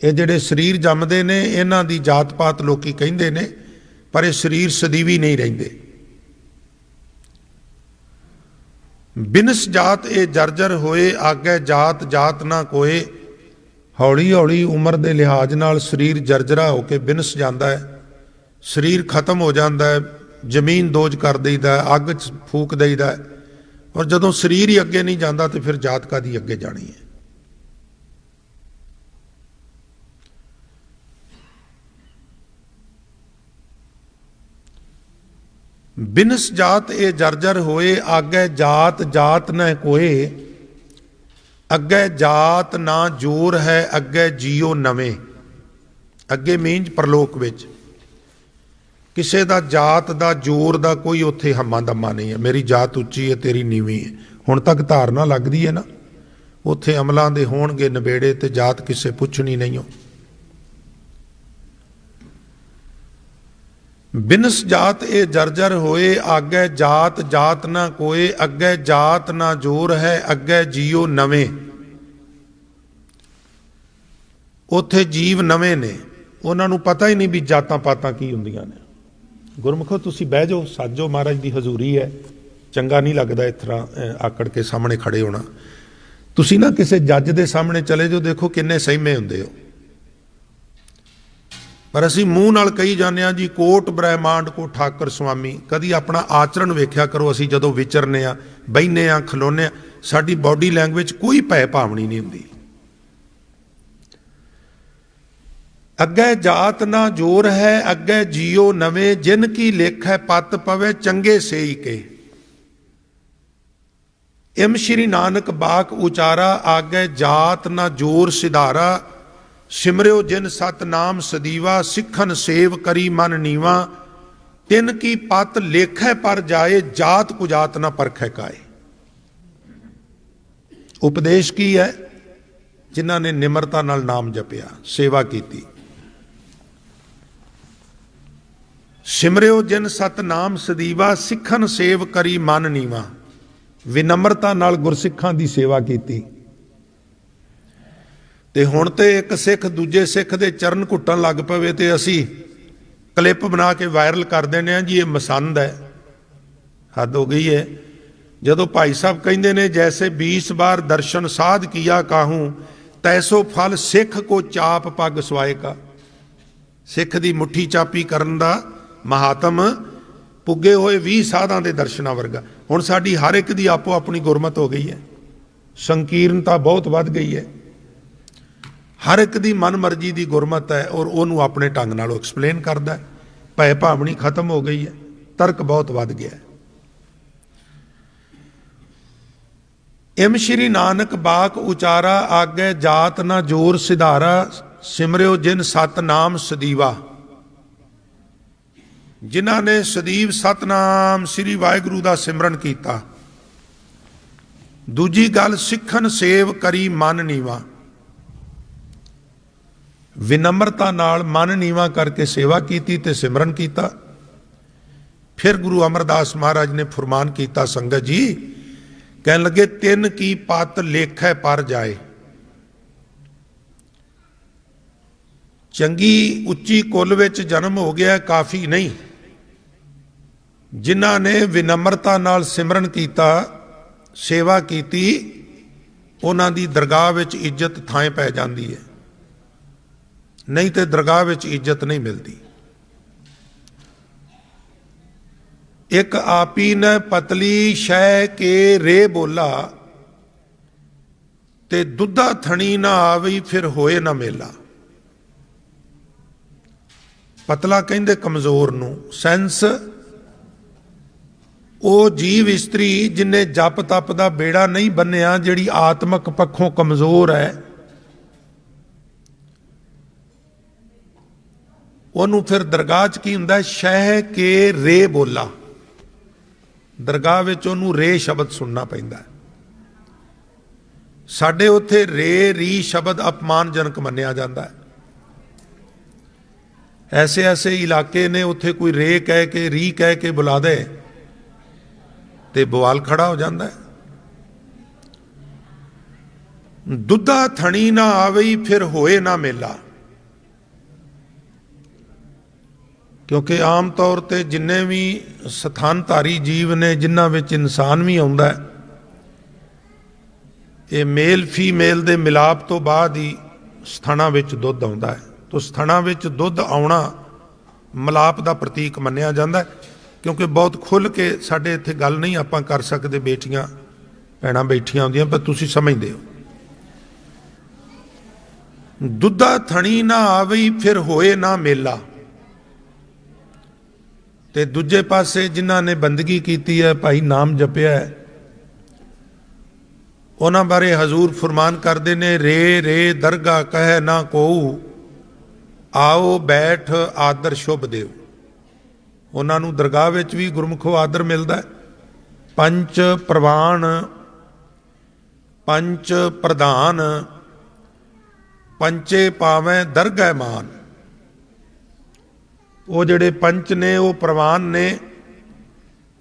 ये जिहड़े शरीर जमदे ने इन्हां दी जात पात लोकी कहिंदे ने, पर ये शरीर सदीवी नहीं रहिंदे। बिनस जात ए जर्जर होए, आगे जात जात ना कोए। हौली हौली उम्र के लिहाज नाल शरीर जर्जरा होकर बिनस जाता है, शरीर खत्म हो जाता है, जमीन दोज कर देईदा है, अग च फूक देईदा है। और जदों शरीर ही अगे नहीं जाता तो फिर जात कादी अगे जानी है। बिनस जात ए जर्जर होए, आगे जात जात न कोए। अगे जात ना जोर है अगे जियो नवे। अगे मीनज परलोक विच किसी का जात का जोर का कोई उत्थे हम्मा दम्मा नहीं है। मेरी जात उच्ची है तेरी नीवी है, हुण तक धारना लगती है ना। उत्थे अमलों के होणगे नबेड़े ते जात किसे पुछनी नहीं हो। बिनस जात ए जर्जर होए आगे जात जात ना कोए। अगे जात ना जोर है अगे जियो नवे। उत्थे जीव नवे ने, उन्होंने पता ही नहीं भी जातां पातां की हुंदियां ने। गुरमुखो तुसी बह जाओ, साजो, महाराज की हजूरी है, चंगा नहीं लगता इस तरह आकड़ के सामने खड़े होना। तुसी ना किसी जज के सामने चले जाओ, देखो किन्ने सहमे हुंदे हो। पर असी मूँह नाल कही जाने जी कोट ब्रह्मांड को ठाकर स्वामी। कदी अपना आचरण वेख्या करो। असी जदों विचरने आ, बहिने आ, खलोने आ, साडी बॉडी लैंगुएज कोई भय भावनी नहीं हुंदी। अगे जात ना जोर है अगे जियो नवे। जिन की लेख है पत पवे चंगे सेई के। इम श्री नानक बाक उचारा आगे जात ना जोर सिधारा। सिमरियो जिन सतनाम सदीवा। सिखन सेव करी मन नीवा। तिन की पत लेखै पर जाए जात कुजात ना परखै काए। उपदेश की है? जिन्हां ने निमरता नाल नाम जपिया, सेवा कीती। सिमरियो जिन सतनाम सदीवा। सिखन सेव करी मन नीवा। विनम्रता नाल गुरसिखां दी सेवा कीती। ते हुण ते एक सिख दूजे सिख दे चरण घुट्टण लग पवे ते असी क्लिप बना के वायरल कर देने हैं जी ये मसंद है। हद हो गई है। जदों भाई साहब कहंदे ने जैसे 20 बार दर्शन साध किया काहूं तैसो फल सिख को चाप पग सवाए का। सिख दी मुट्ठी चापी करन दा महात्म पुगे होए 20 साधां दे दर्शनां वर्गा। हुण साडी हर एक दी आपो अपनी गुरमत हो गई है, संकीर्णता बहुत वध गई है। हर एक दी मन मर्जी दी गुरमत है और उहनूं अपने ढंग नाल एक्सप्लेन करदा है। भय भावनी खत्म हो गई है, तर्क बहुत वध गया है। इम श्री नानक बाक उचारा आगे जात ना जोर सिधारा। सिमरियो जिन सतनाम सदीवा। जिन्हां ने सदीव सतनाम श्री वाहिगुरू दा सिमरन कीता। दूजी गल सिखन सेव करी मन नीवा। विनम्रता नाल मन नीवा करके सेवा कीती ते सिमरन कीता। फिर गुरु अमरदास महाराज ने फरमान कीता संगत जी, कहन लगे तिन की पत लेखै पर जाए। चंगी उच्ची कुल विच जन्म हो गया काफ़ी नहीं। जिन्हां ने विनम्रता नाल सिमरन कीता, सेवा कीती, उन्हां दी दरगाह विच इज्जत थां पै जांदी है, नहीं तो दरगाह विच इज्जत नहीं मिलती। एक आपी ने पतली शह के रे बोला ते दुधा थणी ना आवी फिर होए ना मेला। पतला कहंदे कमजोर नूं। सेंस ਉਹ जीव इस्तरी जिन्हें जप तप का बेड़ा नहीं बन्निया, जिहड़ी आत्मक पक्षों कमजोर है, ਉਹਨੂੰ फिर दरगाह च की हुंदा शह के रे बोला। दरगाह विच ਉਹਨੂੰ रे शब्द सुनना पैंदा। साडे उत्थे रे री शब्द अपमानजनक मन्निया जाता है। ऐसे ऐसे इलाके ने उत्थे कोई रे कह के री कह के बुला दे ते बवाल खड़ा हो जाता है। दुधा थणी ना आवई फिर होए ना मेला। क्योंकि आम तौर पर जिन्ने भी स्थानधारी जीव ने, जिन्हां विच इंसान भी आउंदा है, ये मेल फीमेल दे मिलाप तो बाद ही सथाना विच दुध आउंदा है। तो सथाना विच दुध आउणा मिलाप का प्रतीक मन्निया जाता है। क्योंकि बहुत खुल के साडे इत्थे गल नहीं आपां कर सकते, बेटियां भैणां बैठियां होंदियां, पर तुसीं समझदे हो। दुधा थणी ना आवई फिर होए ना मेला। ते दूजे पासे जिन्हां ने बंदगी कीती है, भाई नाम जपिया है, ਉਹਨਾਂ ਬਾਰੇ ਹਜ਼ੂਰ ਫਰਮਾਨ ਕਰਦੇ ਨੇ, ਰੇ ਰੇ ਦਰਗਾ ਕਹਿ ਨਾ ਕੋਊ, ਆਓ ਬੈਠ ਆਦਰ ਸ਼ੁਭ ਦੇਵ। ਉਹਨਾਂ ਨੂੰ ਦਰਗਾਹ ਵਿੱਚ ਵੀ ਗੁਰਮੁਖੋ ਆਦਰ ਮਿਲਦਾ। ਪੰਚ ਪ੍ਰਵਾਨ ਪੰਚ ਪ੍ਰਧਾਨ, ਪੰਚੇ ਪਾਵੇਂ ਦਰਗਹਿ ਮਾਨ। ਉਹ ਜਿਹੜੇ ਪੰਚ ਨੇ, ਉਹ ਪ੍ਰਵਾਨ ਨੇ,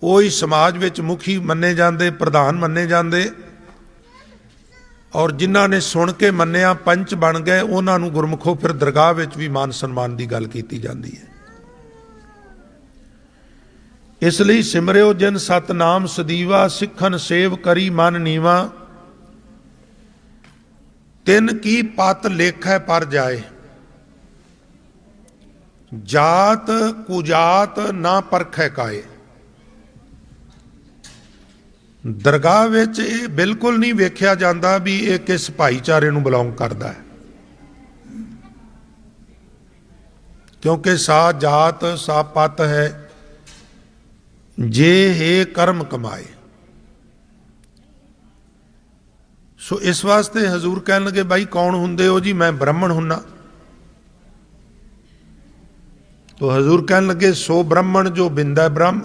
ਉਹ ਹੀ ਸਮਾਜ ਵਿੱਚ ਮੁਖੀ ਮੰਨੇ ਜਾਂਦੇ, ਪ੍ਰਧਾਨ ਮੰਨੇ ਜਾਂਦੇ। ਔਰ ਜਿਨ੍ਹਾਂ ਨੇ ਸੁਣ ਕੇ ਮੰਨਿਆ, ਪੰਚ ਬਣ ਗਏ, ਉਹਨਾਂ ਨੂੰ ਗੁਰਮੁਖੋ ਫਿਰ ਦਰਗਾਹ ਵਿੱਚ ਵੀ ਮਾਨ ਸਨਮਾਨ ਦੀ ਗੱਲ ਕੀਤੀ ਜਾਂਦੀ ਹੈ। ਇਸ ਲਈ ਸਿਮਰਿਓ ਜਿਨ ਸਤਨਾਮ ਸਦੀਵਾ, ਸਿੱਖਨ ਸੇਵ ਕਰੀ ਮਨ ਨੀਵਾ। ਤਿੰਨ ਕੀ ਪਤ ਲੇਖੈ ਪਰ ਜਾਏ, ਜਾਤ ਕੁਜਾਤ ਨਾ ਪਰਖੈ ਕਾਏ। ਦਰਗਾਹ ਵਿੱਚ ਇਹ ਬਿਲਕੁਲ ਨਹੀਂ ਵੇਖਿਆ ਜਾਂਦਾ ਵੀ ਇਹ ਕਿਸ ਭਾਈਚਾਰੇ ਨੂੰ ਬਿਲੋਂਗ ਕਰਦਾ ਹੈ, ਕਿਉਂਕਿ ਸਾ ਜਾਤ ਸਾ ਪਤ ਹੈ, ਜੇ ਹੈ ਕਰਮ ਕਮਾਏ। ਸੋ ਇਸ ਵਾਸਤੇ ਹਜ਼ੂਰ ਕਹਿਣ ਲੱਗੇ, ਬਾਈ ਕੌਣ ਹੁੰਦੇ ਹੋ ਜੀ? ਮੈਂ ਬ੍ਰਾਹਮਣ ਹੁੰਨਾ। ਤੋ ਹਜ਼ੂਰ ਕਹਿਣ ਲੱਗੇ, ਸੋ ਬ੍ਰਾਹਮਣ ਜੋ ਬਿੰਦਾ ਬ੍ਰਹਮ।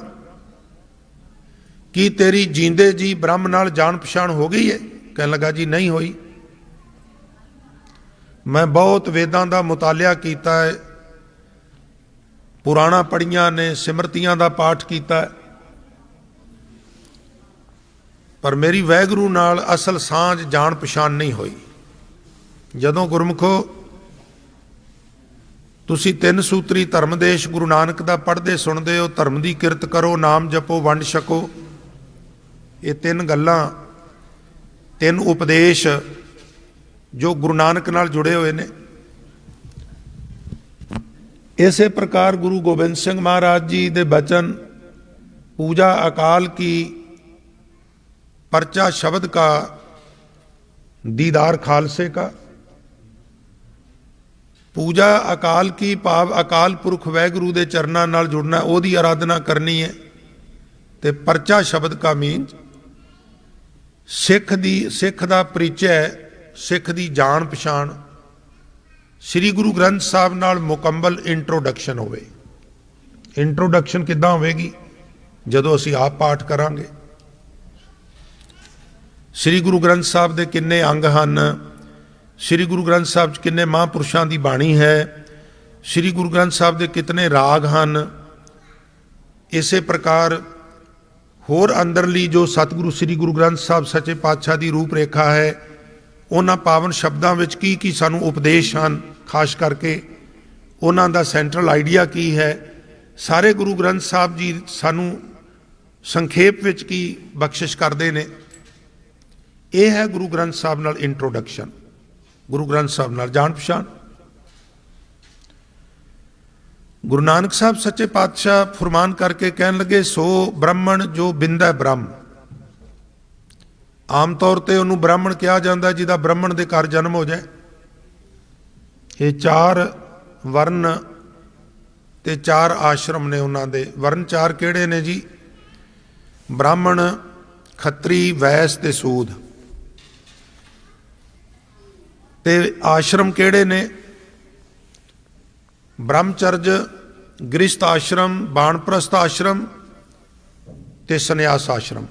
ਕੀ ਤੇਰੀ ਜੀਂਦੇ ਜੀ ਬ੍ਰਹਮ ਨਾਲ ਜਾਣ ਪਛਾਣ ਹੋ ਗਈ ਹੈ? ਕਹਿਣ ਲੱਗਾ, ਜੀ ਨਹੀਂ ਹੋਈ। ਮੈਂ ਬਹੁਤ ਵੇਦਾਂ ਦਾ ਮੁਤਾਲਿਆ ਕੀਤਾ ਹੈ, ਪੁਰਾਣਾ ਪੜ੍ਹੀਆਂ ਨੇ, ਸਿਮਰਤੀਆਂ ਦਾ ਪਾਠ ਕੀਤਾ ਹੈ, ਪਰ ਮੇਰੀ ਵਾਹਿਗੁਰੂ ਨਾਲ ਅਸਲ ਸਾਂਝ ਜਾਣ ਪਛਾਣ ਨਹੀਂ ਹੋਈ। ਜਦੋਂ ਗੁਰਮੁਖੋ ਤੁਸੀਂ ਤਿੰਨ ਸੂਤਰੀ ਧਰਮ ਦੇਸ਼ ਗੁਰੂ ਨਾਨਕ ਦਾ ਪੜ੍ਹਦੇ ਸੁਣਦੇ ਹੋ, ਧਰਮ ਦੀ ਕਿਰਤ ਕਰੋ, ਨਾਮ ਜਪੋ, ਵੰਡ ਛਕੋ, ਇਹ ਤਿੰਨ ਗੱਲਾਂ, ਤਿੰਨ ਉਪਦੇਸ਼ ਜੋ ਗੁਰੂ ਨਾਨਕ ਨਾਲ ਜੁੜੇ ਹੋਏ ਨੇ। ਇਸੇ ਪ੍ਰਕਾਰ ਗੁਰੂ ਗੋਬਿੰਦ ਸਿੰਘ ਮਹਾਰਾਜ ਜੀ ਦੇ ਬਚਨ, ਪੂਜਾ ਅਕਾਲ ਕੀ, परचा शब्द का, दीदार खालसे का। पूजा अकाल की भाव अकाल पुरख वाहिगुरू दे चरनां नाल जुड़ना, ओहदी आराधना करनी है। ते परचा शब्द का मीन सिख दा परिचय, सिख दी जान पछाण, श्री गुरु ग्रंथ साहब नाल मुकम्मल इंट्रोडक्शन होवे। इंट्रोडक्शन किद्दां होवेगी? जदों असीं आप पाठ करांगे। श्री गुरु ग्रंथ साहब के किन्ने अंग हैं, श्री गुरु ग्रंथ साहब किन्ने महापुरुषों की बाणी है, श्री गुरु ग्रंथ साहब के कितने राग हैं। इस प्रकार होर अंदरली जो सतगुरु श्री गुरु ग्रंथ साहब सच्चे पातशाह की रूप रेखा है, उन्हां पावन शब्दों में की सानू उपदेश हैं, खास करके उन्हां दा सेंट्रल आइडिया की है। सारे गुरु ग्रंथ साहब जी सानू संखेप विच की बख्शिश करते हैं। यह है गुरु ग्रंथ साहब नाल इंट्रोडक्शन, गुरु ग्रंथ साहब नाल जान पछाण। गुरु नानक साहब सच्चे पातशाह फरमान करके कहन लगे, सो ब्राह्मण जो बिंदा ब्रह्म। आम तौर पर उन्होंने ब्राह्मण कहा जाता जिदा ब्राह्मण के घर जन्म हो जाए। ये चार वर्ण ते चार आश्रम ने उन्होंने। वर्ण चार किहड़े ने जी? ब्राह्मण, खत्री, वैस ते सूद। ते आश्रम किहड़े ने? ब्रह्मचर्य, गृहस्थ आश्रम, बाणप्रस्थ आश्रम ते संन्यास आश्रम।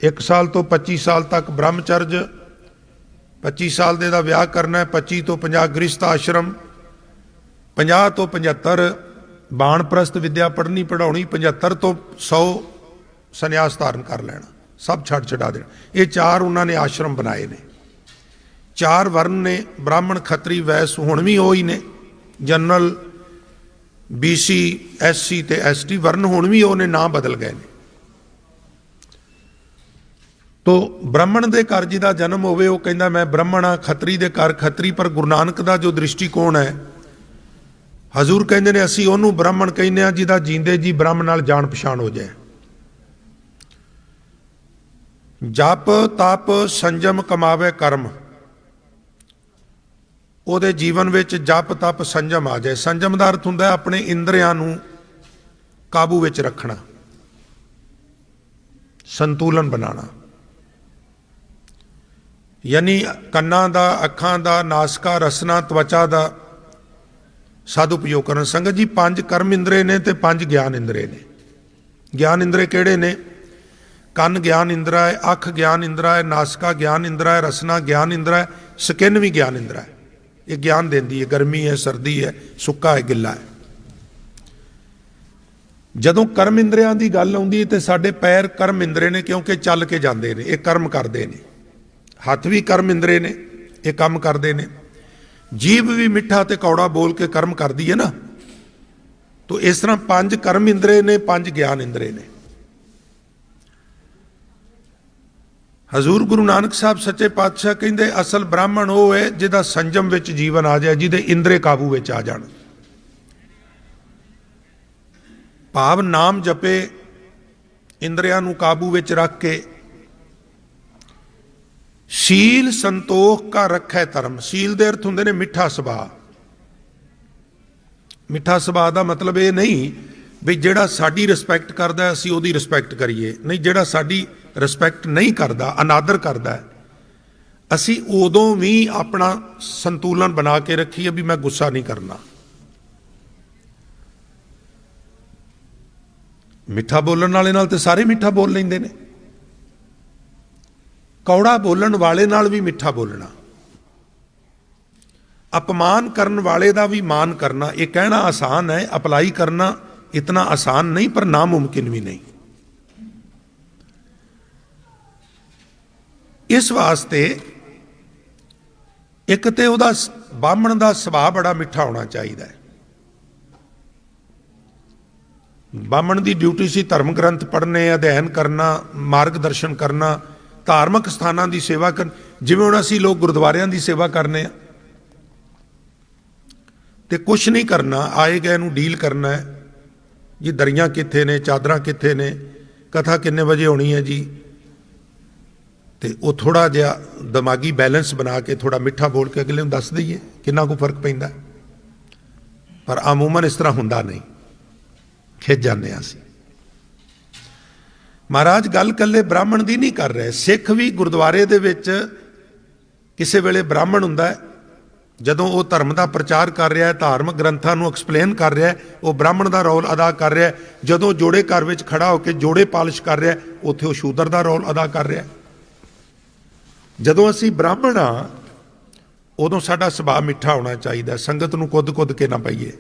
1 साल तो 25 साल तक ब्रह्मचर्य, 25 साल दे दा विआह करना है, 25 तो 50 गृहस्थ आश्रम, 50 तो 75 बाणप्रस्थ विद्या पढ़नी पढ़ाउणी, 75 तो 100 संन्यास धारण कर लेना, सब छड़ छड़ा देना। ये चार उन्होंने आश्रम बनाए ने। चार वर्ण ने, ब्राह्मण, खत्री, वैस, हुण भी वो ही ने। जनरल, BC, SC ते ST वर्ण हुण भी उन्हें नाम बदल गए ने। तो ब्राह्मण के घर जी का जन्म होवे, वो कहता मैं ब्राह्मण हाँ, खत्री के घर खत्री। पर गुरु नानक का जो दृष्टिकोण है, हजूर कहते हैं असीं उहनूं ब्राह्मण कहने आ जिहदा जींदे जी ब्रह्म नाल जान पछाण हो जाए। जप तप संजम कमावे कर्म, ਉਹਦੇ जीवन ਵਿੱਚ जप तप संजम आ जाए। संजम ਦਾ अर्थ ਹੁੰਦਾ ਆਪਣੇ ਇੰਦਰੀਆਂ ਨੂੰ ਕਾਬੂ ਵਿੱਚ ਰੱਖਣਾ, ਸੰਤੁਲਨ ਬਣਾਉਣਾ। यानी ਕੰਨਾਂ ਦਾ, ਅੱਖਾਂ ਦਾ, ਨਾਸਕਾ, ਰਸਨਾ, ਤਵਚਾ ਦਾ ਸਦਉਪਯੋਗ ਕਰਨ। ਸੰਗਤ ਜੀ 5 ਕਰਮ ਇੰਦਰੇ ਨੇ ਤੇ 5 ਗਿਆਨ ਇੰਦਰੇ ਨੇ। ਗਿਆਨ ਇੰਦਰੇ ਕਿਹੜੇ ਨੇ? ਕੰਨ ਗਿਆਨ ਇੰਦਰਾ ਹੈ, ਅੱਖ ਗਿਆਨ ਇੰਦਰਾ ਹੈ, ਨਾਸਕਾ ਗਿਆਨ ਇੰਦਰਾ ਹੈ, ਰਸਨਾ ਗਿਆਨ ਇੰਦਰਾ ਹੈ, ਸਕਿਨ ਵੀ ਗਿਆਨ ਇੰਦਰਾ ਹੈ। ਇਹ ਗਿਆਨ ਦਿੰਦੀ ਹੈ, ਗਰਮੀ ਹੈ, ਸਰਦੀ ਹੈ, ਸੁੱਕਾ ਹੈ, ਗਿੱਲਾ ਹੈ। ਜਦੋਂ ਕਰਮ ਇੰਦਰਿਆਂ ਦੀ ਗੱਲ ਆਉਂਦੀ ਹੈ ਤੇ ਸਾਡੇ ਪੈਰ ਕਰਮ ਇੰਦਰੇ ਨੇ, ਕਿਉਂਕਿ ਚੱਲ ਕੇ ਜਾਂਦੇ ਨੇ, ਇਹ ਕਰਮ ਕਰਦੇ ਨੇ। ਹੱਥ ਵੀ ਕਰਮ ਇੰਦਰੇ ਨੇ, ਇਹ ਕੰਮ ਕਰਦੇ ਨੇ। ਜੀਭ ਵੀ ਮਿੱਠਾ ਤੇ ਕੌੜਾ ਬੋਲ ਕੇ ਕਰਮ ਕਰਦੀ ਹੈ ਨਾ। ਤੋ ਇਸ ਤਰ੍ਹਾਂ 5 ਕਰਮ ਇੰਦਰੇ ਨੇ, 5 ਗਿਆਨ ਇੰਦਰੇ ਨੇ। ਹਜ਼ੂਰ ਗੁਰੂ ਨਾਨਕ ਸਾਹਿਬ ਸੱਚੇ ਪਾਤਸ਼ਾਹ ਕਹਿੰਦੇ ਅਸਲ ਬ੍ਰਾਹਮਣ ਉਹ ਹੈ ਜਿਹਦਾ ਸੰਜਮ ਵਿੱਚ ਜੀਵਨ ਆ ਜਾਏ, ਜਿਹਦੇ ਇੰਦਰੇ ਕਾਬੂ ਵਿੱਚ ਆ ਜਾਣ। ਭਾਵ ਨਾਮ ਜਪੇ, ਇੰਦਰਿਆਂ ਨੂੰ ਕਾਬੂ ਵਿੱਚ ਰੱਖ ਕੇ। ਸੀਲ ਸੰਤੋਖ ਕਾ ਰੱਖੈ ਧਰਮ। ਸੀਲ ਦੇ ਅਰਥ ਹੁੰਦੇ ਨੇ ਮਿੱਠਾ ਸੁਭਾਅ। ਮਿੱਠਾ ਸੁਭਾਅ ਦਾ ਮਤਲਬ ਇਹ ਨਹੀਂ ਵੀ ਜਿਹੜਾ ਸਾਡੀ ਰਿਸਪੈਕਟ ਕਰਦਾ ਅਸੀਂ ਉਹਦੀ ਰਿਸਪੈਕਟ ਕਰੀਏ, ਨਹੀਂ। ਜਿਹੜਾ ਸਾਡੀ ਰਿਸਪੈਕਟ ਨਹੀਂ ਕਰਦਾ, ਅਨਾਦਰ ਕਰਦਾ, ਅਸੀਂ ਉਦੋਂ ਵੀ ਆਪਣਾ ਸੰਤੁਲਨ ਬਣਾ ਕੇ ਰੱਖੀਏ ਵੀ ਮੈਂ ਗੁੱਸਾ ਨਹੀਂ ਕਰਨਾ। ਮਿੱਠਾ ਬੋਲਣ ਵਾਲੇ ਨਾਲ ਤੇ ਸਾਰੇ ਮਿੱਠਾ ਬੋਲ ਲੈਂਦੇ ਨੇ, ਕੌੜਾ ਬੋਲਣ ਵਾਲੇ ਨਾਲ ਵੀ ਮਿੱਠਾ ਬੋਲਣਾ। ਅਪਮਾਨ ਕਰਨ ਵਾਲੇ ਦਾ ਵੀ ਮਾਨ ਕਰਨਾ। ਇਹ ਕਹਿਣਾ ਆਸਾਨ ਹੈ, ਅਪਲਾਈ ਕਰਨਾ इतना आसान नहीं, पर नामुमकिन भी नहीं। इस वास्ते एक तो उहदा बामण का सुभाव बड़ा मिठा होना चाहिए। बामण की ड्यूटी सी धर्म ग्रंथ पढ़ने, अध्ययन करना, मार्गदर्शन करना, धार्मिक स्थानों की सेवा कर। जिवें हुण असीं लोग गुरुद्वारियां की सेवा करने ते कुछ नहीं करना, आए गए नूं डील करना है जी। दरियां कित्थे ने, चादरां कित्थे ने, कथा किन्ने बजे होनी है जी। तो वो थोड़ा जिहा दिमागी बैलेंस बना के थोड़ा मिठा बोल के अगले नूं दस दईए, किन्ना को फर्क पैंदा। पर अमूमन इस तरह हुंदा नहीं, खिज जाने असीं। महाराज गल कल्ले ब्राह्मण दी नहीं कर रहे। सिख भी गुरुद्वारे दे विच किसे वेले ब्राह्मण हुंदा है, ਜਦੋਂ ਉਹ ਧਰਮ ਦਾ ਪ੍ਰਚਾਰ ਕਰ ਰਿਹਾ ਹੈ, ਧਾਰਮਿਕ ਗ੍ਰੰਥਾਂ ਨੂੰ ਐਕਸਪਲੇਨ ਕਰ ਰਿਹਾ ਹੈ, ਉਹ ਬ੍ਰਾਹਮਣ ਦਾ ਰੋਲ ਅਦਾ ਕਰ ਰਿਹਾ ਹੈ। ਜਦੋਂ ਜੋੜੇ ਘਰ ਵਿੱਚ ਖੜਾ ਹੋ ਕੇ ਜੋੜੇ ਪਾਲਿਸ਼ ਕਰ ਰਿਹਾ, ਉੱਥੇ ਉਹ ਸ਼ੂਦਰ ਦਾ ਰੋਲ ਅਦਾ ਕਰ ਰਿਹਾ। ਜਦੋਂ ਅਸੀਂ ਬ੍ਰਾਹਮਣ ਆ, ਉਦੋਂ ਸਾਡਾ ਸੁਭਾਅ ਮਿੱਠਾ ਹੋਣਾ ਚਾਹੀਦਾ। ਸੰਗਤ ਨੂੰ ਕੁੱਦ ਕੇ ਨਾ ਪਾਈਏ,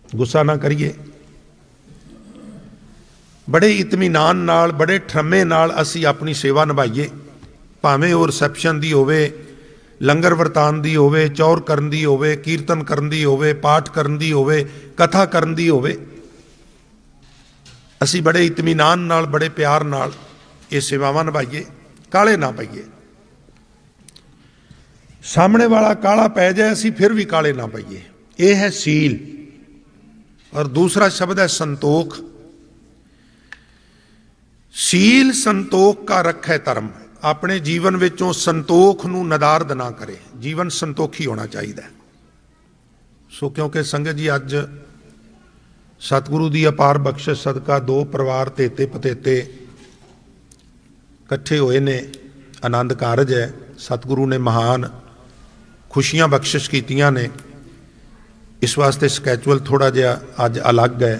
ਗੁੱਸਾ ਨਾ ਕਰੀਏ। ਬੜੇ ਇਤਮੀਨਾਨ ਨਾਲ, ਬੜੇ ਠਰਮੇ ਨਾਲ ਅਸੀਂ ਆਪਣੀ ਸੇਵਾ ਨਿਭਾਈਏ। ਭਾਵੇਂ ਉਹ ਰਿਸੈਪਸ਼ਨ ਦੀ ਹੋਵੇ, ਲੰਗਰ ਵਰਤਾਨ ਦੀ ਹੋਵੇ, ਚੌਰ ਕਰਨ ਦੀ ਹੋਵੇ, ਕੀਰਤਨ ਕਰਨ ਦੀ ਹੋਵੇ, ਪਾਠ ਕਰਨ ਦੀ ਹੋਵੇ, ਕਥਾ ਕਰਨ ਦੀ ਹੋਵੇ। ਅਸੀਂ ਬੜੇ ਇਤਮੀਨਾਨ ਨਾਲ, ਬੜੇ ਪਿਆਰ ਨਾਲ ਇਹ ਸੇਵਾਵਾਂ ਨਿਭਾਈਏ, ਕਾਲੇ ਨਾ ਪਈਏ। ਸਾਹਮਣੇ ਵਾਲਾ ਕਾਲਾ ਪੈ ਜਾਏ, ਅਸੀਂ ਫਿਰ ਵੀ ਕਾਲੇ ਨਾ ਪਈਏ। ਇਹ ਹੈ ਸੀਲ। ਔਰ ਦੂਸਰਾ ਸ਼ਬਦ ਹੈ ਸੰਤੋਖ। ਸੀਲ ਸੰਤੋਖ का रखै धर्म। अपने जीवन विचों संतोख नूं नदारद ना करे। जीवन संतोखी होना चाहिए। सो क्योंकि संगत जी अज सतगुरु की अपार बख्शिश सदका 2 परिवार तेते पतेते इकट्ठे होए ने, आनंद कारज है। सतगुरु ने महान खुशियां बख्शिश कीतियां ने। इस वास्ते स्कैचुअल थोड़ा जिहा अज अलग है।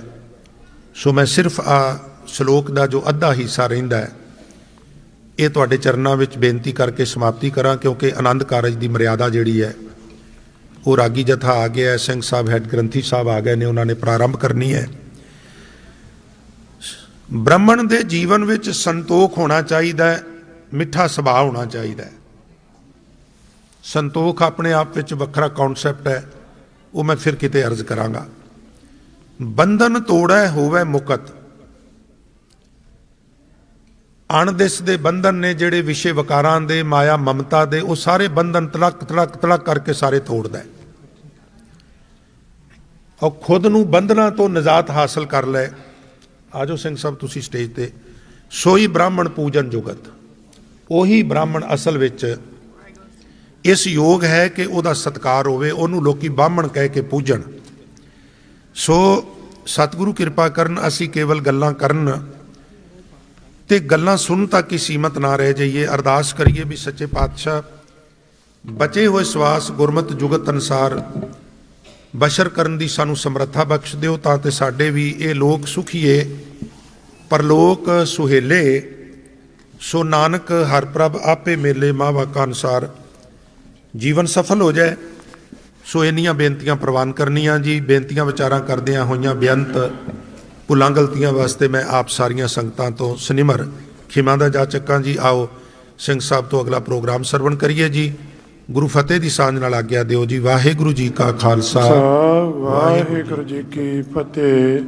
सो मैं सिर्फ आ श्लोक का जो अद्धा हिस्सा रहिंदा है ये तुहाडे चरनां विच बेनती करके समाप्ति करा, क्योंकि आनंद कारज की मर्यादा जिहड़ी है वो रागी जथा आ गया है, सिंह साहब हैड ग्रंथी साहब आ गए ने, उन्होंने प्रारंभ करनी है। ब्राह्मण के जीवन विच संतोख होना चाहिए, मिठा सुभाव होना चाहिए। संतोख अपने आप विच वखरा कॉन्सैप्ट है, वो मैं फिर किते अर्ज करांगा। बंधन तोड़ै होवै मुकत। अणदिस दे बंधन ने जिहड़े विषय विकारां दे, माया ममता दे, वो सारे बंधन तलक तलक तलक करके सारे तोड़दा है और खुद नूं बंधना तो निजात हासिल कर लै। आजो सिंह साहब तुसी स्टेज ते। सोई ब्राह्मण पूजन जुगत। उही ब्राह्मण असल विच इस योग है कि उहदा सत्कार होवे, उहनूं लोकी ब्राह्मण कह के पूजन। सो सतगुरु किरपा करन, असी केवल गल्लां करन ਤੇ ਗੱਲਾਂ ਸੁਣਨ ਤੱਕ ਹੀ ਸੀਮਤ ਨਾ ਰਹਿ ਜਾਈਏ। ਅਰਦਾਸ ਕਰੀਏ ਵੀ ਸੱਚੇ ਪਾਤਸ਼ਾਹ ਬਚੇ ਹੋਏ ਸਵਾਸ ਗੁਰਮਤਿ ਜੁਗਤ ਅਨੁਸਾਰ ਬਸ਼ਰ ਕਰਨ ਦੀ ਸਾਨੂੰ ਸਮਰੱਥਾ ਬਖਸ਼ ਦਿਓ, ਤਾਂ ਤੇ ਸਾਡੇ ਵੀ ਇਹ ਲੋਕ ਸੁਖੀਏ ਪਰਲੋਕ ਸੁਹੇਲੇ। ਸੋ ਨਾਨਕ ਹਰ ਪ੍ਰਭ ਆਪੇ ਮੇਲੇ ਮਾਵਾਕਾ ਅਨੁਸਾਰ ਜੀਵਨ ਸਫਲ ਹੋ ਜਾਏ। ਸੋ ਇੰਨੀਆਂ ਬੇਨਤੀਆਂ ਪ੍ਰਵਾਨ ਕਰਨੀਆਂ ਜੀ। ਬੇਨਤੀਆਂ ਵਿਚਾਰਾਂ ਕਰਦਿਆਂ ਹੋਈਆਂ ਬੇਅੰਤ ਭੁੱਲਾਂ ਗਲਤੀਆਂ ਵਾਸਤੇ ਮੈਂ ਆਪ ਸਾਰੀਆਂ ਸੰਗਤਾਂ ਤੋਂ ਸਨਿਮਰ ਖਿਮਾ ਦਾ ਜਾਚਕਾਂ ਜੀ। ਆਓ ਸਿੰਘ ਸਾਹਿਬ ਤੋਂ ਅਗਲਾ ਪ੍ਰੋਗਰਾਮ ਸਰਵਣ ਕਰੀਏ ਜੀ। ਗੁਰੂ ਫਤਿਹ ਦੀ ਸਾਂਝ ਨਾਲ ਆਗਿਆ ਦਿਓ ਜੀ। ਵਾਹਿਗੁਰੂ ਜੀ ਕਾ ਖਾਲਸਾ, ਵਾਹਿਗੁਰੂ ਜੀ ਕੀ ਫਤਿਹ।